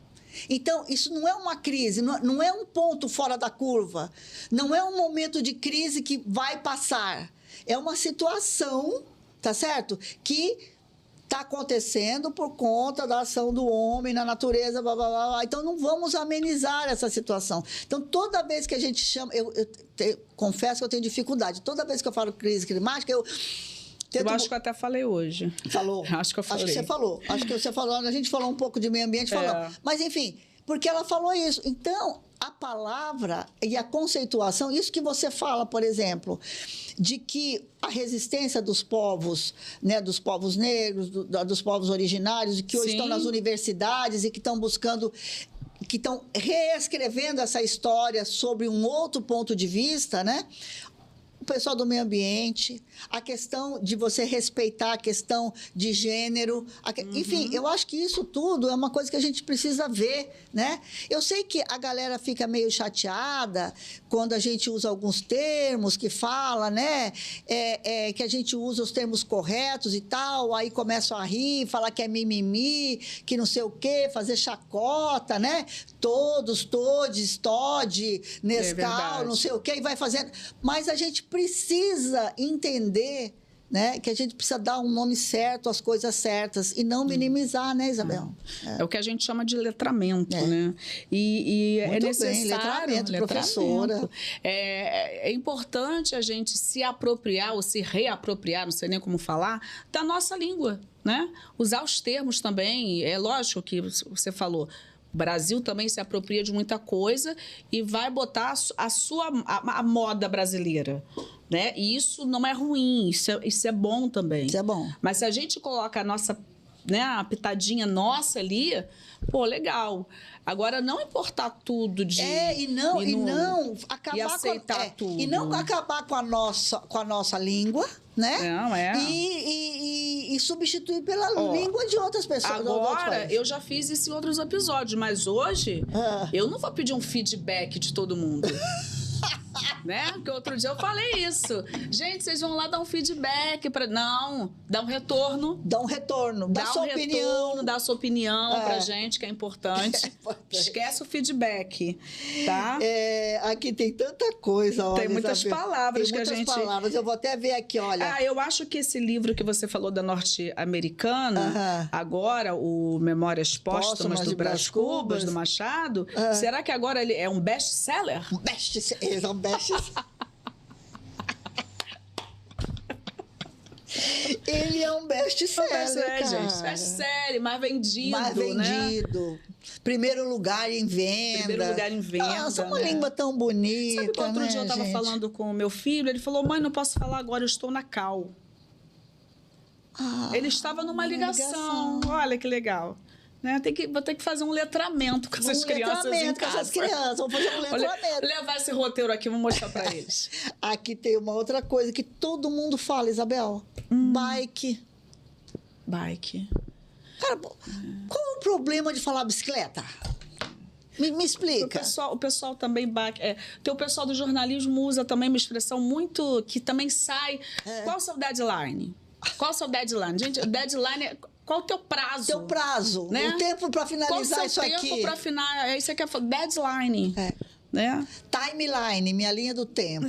Então, isso não é uma crise, não é um ponto fora da curva, não é um momento de crise que vai passar. É uma situação, tá certo? Que está acontecendo por conta da ação do homem na natureza, blá, blá, blá. Então, não vamos amenizar essa situação. Então, toda vez que a gente chama... Eu confesso que eu tenho dificuldade. Toda vez que eu falo crise climática, eu acho que eu até falei hoje. Falou? Acho que eu falei. Acho que você falou. Acho que você falou. A gente falou um pouco de meio ambiente, falou. Mas, enfim, porque ela falou isso. Então, a palavra e a conceituação, isso que você fala, por exemplo, de que a resistência dos povos, né, dos povos negros, dos povos originários, que hoje estão nas universidades e que estão buscando... que estão reescrevendo essa história sobre um outro ponto de vista, né? O pessoal do meio ambiente, a questão de você respeitar a questão de gênero. Enfim, eu acho que isso tudo é uma coisa que a gente precisa ver, né? Eu sei que a galera fica meio chateada quando a gente usa alguns termos que fala, né? Que a gente usa os termos corretos e tal, aí começam a rir, falar que é mimimi, que não sei o quê, fazer chacota, né? Todos, todes, tode, Nescau, não sei o quê, e vai fazendo. Mas a gente precisa entender, né, que a gente precisa dar um nome certo às coisas certas e não minimizar, né, Isabel? É o que a gente chama de letramento, né? E é necessário... Letramento, professora. É importante a gente se apropriar ou se reapropriar, não sei nem como falar, da nossa língua, né? Usar os termos também. É lógico que você falou... O Brasil também se apropria de muita coisa e vai botar a moda brasileira, né? E isso não é ruim, isso é bom também. Isso é bom. Mas se a gente coloca a nossa, né, a pitadinha nossa ali, pô, legal. Agora, não importar tudo de... E não acabar e aceitar tudo. E não acabar com a nossa língua, né? Não, E substituir pela língua de outras pessoas. Agora, eu já fiz isso em outros episódios, mas hoje eu não vou pedir um feedback de todo mundo. Né? Porque outro dia eu falei isso. Gente, vocês vão lá dar um feedback para... Não, dá um retorno. Dá um retorno. Dá sua opinião. Dá sua opinião pra gente, que é importante. Esquece o feedback, tá? Aqui tem tanta coisa. Olha, tem muitas palavras que a gente... Tem muitas palavras. Eu vou até ver aqui, olha. Eu acho que esse livro que você falou da norte-americana, agora, o Memórias Póstumas do Brás Cubas, do Machado, será que agora ele é um best-seller? Ele é um best-seller. Ele é um best-seller, cara. Gente, best-seller, mais vendido, né? Primeiro lugar em venda. Primeiro lugar em venda. Nossa, uma língua tão bonita. Sabe que outro dia eu estava falando com o meu filho, ele falou, mãe, não posso falar agora, eu estou na Cal. Ele estava numa ligação. Olha que legal. Né? Vou ter que fazer um letramento com essas crianças em casa. Vamos fazer um letramento. Levar esse roteiro aqui, vou mostrar para eles. Aqui tem uma outra coisa que todo mundo fala, Isabel. Bike. Cara, qual é o problema de falar bicicleta? Me explica. O pessoal também... o pessoal do jornalismo usa também uma expressão muito... que também sai... Qual o seu deadline? Gente, o deadline é... Qual o teu prazo? Teu prazo. Né? O tempo para finalizar isso aqui. Qual o seu tempo para finalizar? Isso aqui é deadline. Né? Timeline, minha linha do tempo.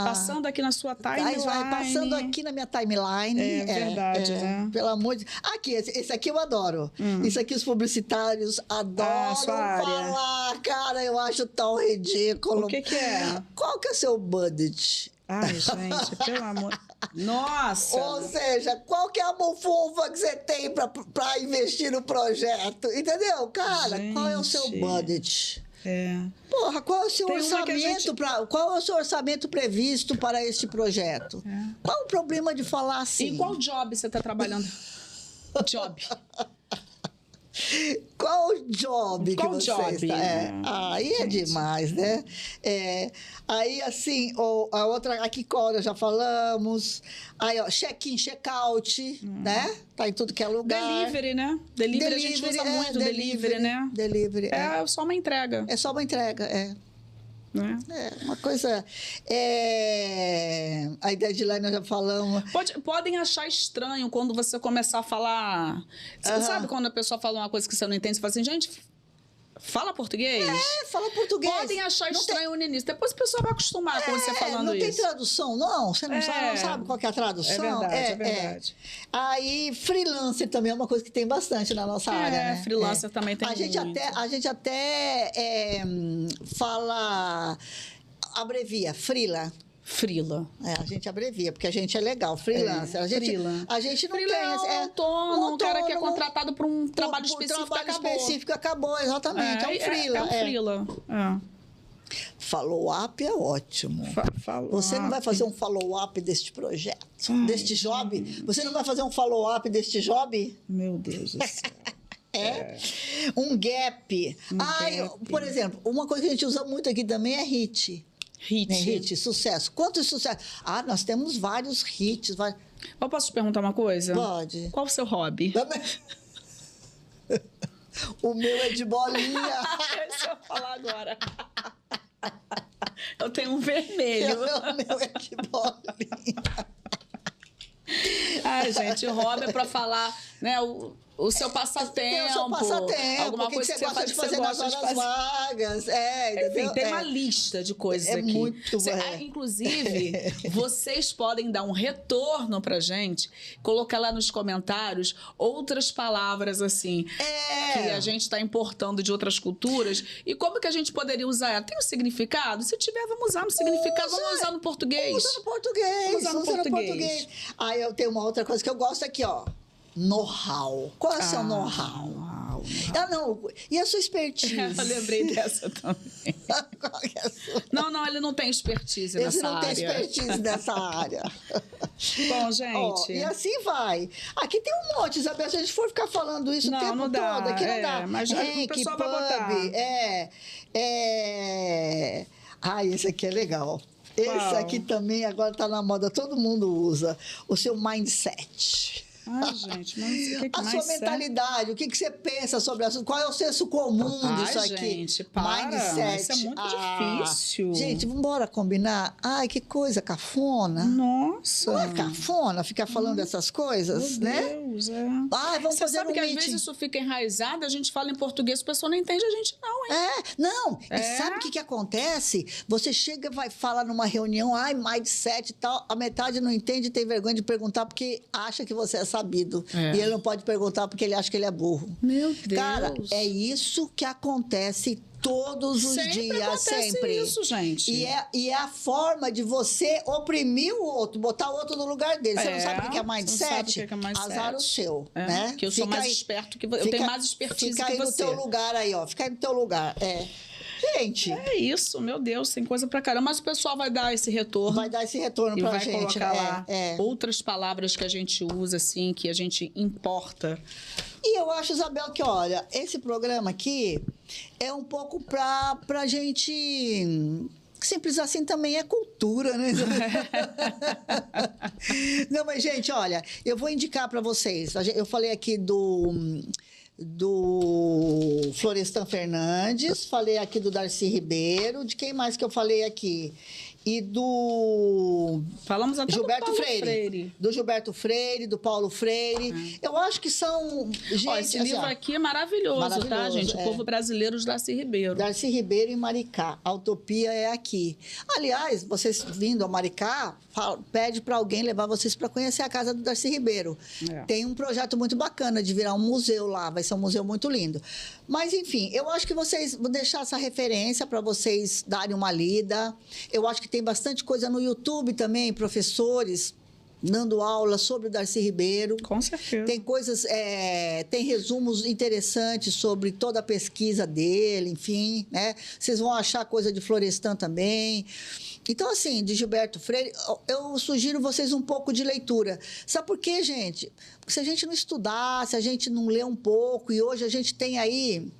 Passando aqui na sua timeline. Passando aqui na minha timeline. É verdade, né? Pelo amor de... Aqui, esse aqui eu adoro. Isso aqui os publicitários adoram falar. Cara, eu acho tão ridículo. O que é? Qual que é o seu budget? Ai, gente, pelo amor... Nossa! Ou seja, qual que é a bufunfa que você tem para investir no projeto? Entendeu? Cara, qual é o seu budget? Porra, qual é o seu orçamento qual é o seu orçamento previsto para este projeto? Qual o problema de falar assim? Em qual job você está trabalhando? Job. Qual o job que você está? Aí é demais, né? Aí, assim, a outra, aqui Cora, já falamos. Aí, ó, check-in, check-out, né? Tá em tudo que é lugar. Delivery, né? Delivery a gente usa muito, delivery, né? Delivery, é só uma entrega. É só uma entrega, Né? Uma coisa... A deadline nós já falamos. Podem achar estranho quando você começar a falar... Sabe quando a pessoa fala uma coisa que você não entende? Você fala assim, gente, fala português? Fala português. Podem achar estranho no início. Depois a pessoa vai acostumar com você falando isso. Não tem tradução, não? Você não sabe qual que é a tradução? É verdade. Aí, freelancer também é uma coisa que tem bastante na nossa área, né? Freelancer também tem muito. A gente até fala... Abrevia, freela. A gente abrevia, porque a gente é legal, freelancer. A gente não tem... autônomo, um cara que é contratado por um trabalho específico. Acabou, exatamente. É um freela. É um freela. Follow-up é ótimo. Você não vai fazer um follow-up deste projeto, deste job? Você não vai fazer um follow-up deste job? Meu Deus do céu. Um gap. Por exemplo, uma coisa que a gente usa muito aqui também é hit. Hit, sucesso. Quantos sucessos? Nós temos vários hits. Eu posso te perguntar uma coisa? Pode. Qual o seu hobby? O meu é de bolinha. Deixa eu falar agora. Eu tenho um vermelho. O meu é de bolinha. Gente, o hobby é para falar, né? O seu passatempo. O seu passatempo. Alguma coisa que você gosta de fazer nas horas vagas. Enfim, tem uma lista de coisas aqui. Muito Inclusive, vocês podem dar um retorno pra gente, colocar lá nos comentários outras palavras assim, que a gente está importando de outras culturas. E como que a gente poderia usar? Tem um significado? Se tiver, vamos usar no significado. Vamos usar no português. Usa no português. Aí eu tenho uma outra coisa que eu gosto aqui, ó. Know-how. Qual é o seu know-how? E a sua expertise? Eu lembrei dessa também. Qual que é a sua? Não, ele não tem expertise nessa área. Ele não tem expertise nessa área. Bom, gente... e assim vai. Aqui tem um monte, Isabel. Se a gente for ficar falando isso o tempo todo, aqui não dá. Mas o pessoal vai botar. Esse aqui é legal. Esse aqui também agora está na moda. Todo mundo usa. O seu mindset. Gente, mas o que a sua mentalidade, o que você pensa sobre o assunto, qual é o senso comum disso aqui? Gente, mindset. Isso é muito difícil. Gente, vamos embora combinar? Que coisa cafona. Nossa. Não é cafona ficar falando essas coisas, Meu né? Deus, vamos você fazer sabe que meeting. às vezes isso fica enraizado, a gente fala em português, a pessoa não entende a gente não, hein? E sabe o que acontece? Você chega e vai falar numa reunião, mindset e tal, a metade não entende e tem vergonha de perguntar porque acha que você é sabido. E ele não pode perguntar porque ele acha que ele é burro. Meu Deus. Cara, é isso que acontece todos os dias, sempre. Isso, gente. E é a forma de você oprimir o outro, botar o outro no lugar dele. Você não sabe o que é mindset? Azar o seu, né? Que eu sou mais esperto que você. Eu tenho mais expertise que você. Fica aí no teu lugar aí, ó. Fica aí no teu lugar. Gente. É isso, meu Deus, tem coisa pra caramba. Mas o pessoal vai dar esse retorno. Vai dar esse retorno pra gente. E vai colocar lá outras palavras que a gente usa, assim, que a gente importa. E eu acho, Isabel, que, olha, esse programa aqui é um pouco pra gente... Simples assim também é cultura, né? Não, mas, gente, olha, eu vou indicar para vocês. Eu falei aqui do Florestan Fernandes, falei aqui do Darcy Ribeiro, de quem mais que eu falei aqui? E do... Falamos até Gilberto do Paulo Freire. Do Gilberto Freire, do Paulo Freire. Eu acho que são... Gente, esse livro aqui é maravilhoso, tá, gente? O Povo Brasileiro, de Darcy Ribeiro. Darcy Ribeiro em Maricá. A utopia é aqui. Aliás, vocês vindo a Maricá, pede para alguém levar vocês para conhecer a casa do Darcy Ribeiro. Tem um projeto muito bacana de virar um museu lá. Vai ser um museu muito lindo. Mas, enfim, eu acho que vocês... Vou deixar essa referência para vocês darem uma lida. Eu acho que tem bastante coisa no YouTube também, professores dando aula sobre o Darcy Ribeiro. Com certeza. Tem coisas, tem resumos interessantes sobre toda a pesquisa dele, enfim, né? Vocês vão achar coisa de Florestan também. Então, assim, de Gilberto Freire, eu sugiro vocês um pouco de leitura. Sabe por quê, gente? Porque se a gente não estudar, se a gente não ler um pouco, e hoje a gente tem aí...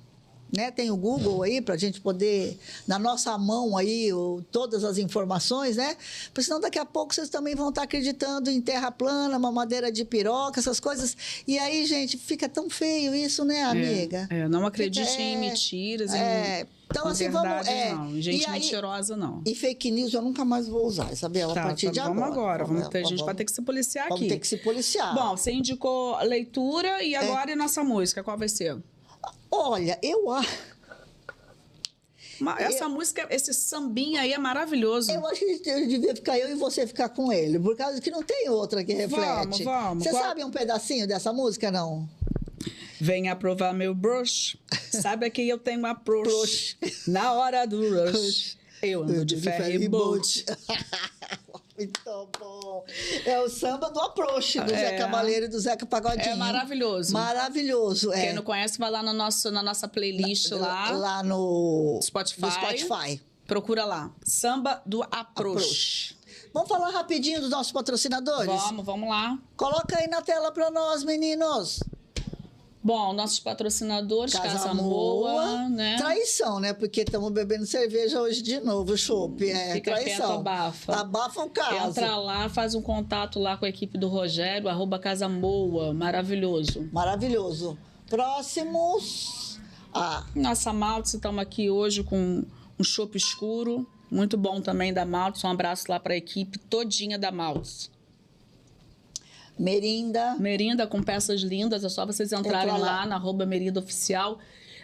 Né? Tem o Google aí para a gente poder, na nossa mão aí, todas as informações, né? Porque senão daqui a pouco vocês também vão estar acreditando em terra plana, mamadeira de piroca, essas coisas. E aí, gente, fica tão feio isso, né, amiga? Não acredite em mentiras, então, assim, verdade, vamos... não. Gente mentirosa, não. E fake news eu nunca mais vou usar, Isabel, a partir de agora. A gente vai ter que se policiar aqui. Vamos ter que se policiar. Bom, você indicou leitura e agora e nossa música, qual vai ser? Olha, essa música, esse sambinha aí é maravilhoso. Eu acho que devia ficar eu e você ficar com ele, por causa que não tem outra que reflete. Vamos. Você sabe um pedacinho dessa música, não? Venha provar meu brush. Sabe que eu tenho approach. Na hora do rush. Eu ando de ferry boat. Muito bom. É o samba do approach, do Zé Cavaleiro e do Zeca Pagodinho. É maravilhoso. Maravilhoso, Quem não conhece, vai lá na nossa playlist lá no Spotify. Procura lá. Samba do approach. Vamos falar rapidinho dos nossos patrocinadores? Vamos lá. Coloca aí na tela para nós, meninos. Bom, nossos patrocinadores, Casa Moa, né? Traição, né? Porque estamos bebendo cerveja hoje de novo, chopp. Fica traição. Quieto, abafa. Abafa o caso. Entra lá, faz um contato lá com a equipe do Rogério, @Casa Moa. Maravilhoso. Maravilhoso. Próximos. Nossa Maltz, estamos aqui hoje com um chopp escuro. Muito bom também da Maltz. Um abraço lá para a equipe todinha da Maltz. Merinda com peças lindas, é só vocês entrarem lá na @Merinda Oficial.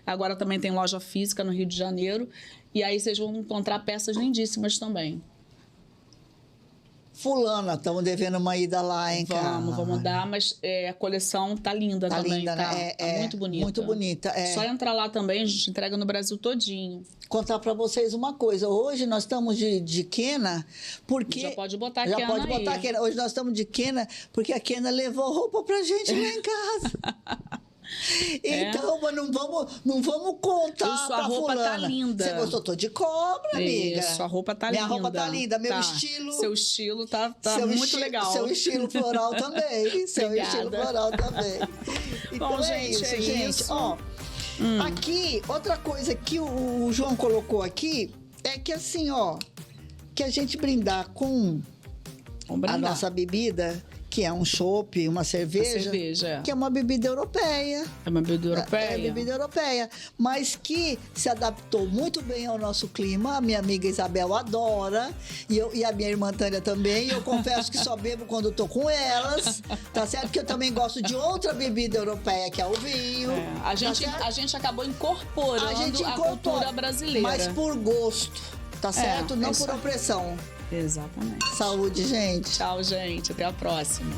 Agora também tem loja física no Rio de Janeiro. E aí vocês vão encontrar peças lindíssimas também. Fulana, estamos devendo uma ida lá, hein, cara? Vamos dar, mas a coleção tá linda também, linda, tá? Né? Tá muito bonita. Muito bonita, Só entrar lá também, a gente entrega no Brasil todinho. Contar para vocês uma coisa, hoje nós estamos de Quena, porque... Já pode botar a Quena aí. Já pode botar a Quena. Hoje nós estamos de Quena, porque a Quena levou roupa pra gente lá em casa. Então, mas não vamos contar sua roupa fulana. Tá linda. Você gostou? Tô de cobra, amiga. Sua roupa tá linda. Minha roupa tá linda. Meu estilo... Seu estilo tá muito legal. Seu estilo floral também. Seu estilo floral também. Então, bom, gente, é isso. Ó, aqui, outra coisa que o João colocou aqui é que assim, ó, que a gente brindar com a nossa bebida, que é um chopp, uma cerveja, que é uma bebida europeia. É uma bebida europeia? É bebida europeia, mas que se adaptou muito bem ao nosso clima. A minha amiga Isabel adora, e a minha irmã Tânia também. Eu confesso que só bebo quando tô com elas, tá certo? Que eu também gosto de outra bebida europeia, que é o vinho. A gente acabou incorporando a cultura brasileira. Mas por gosto, tá certo? Não por opressão. Exatamente. Saúde, gente. Tchau, gente. Até a próxima.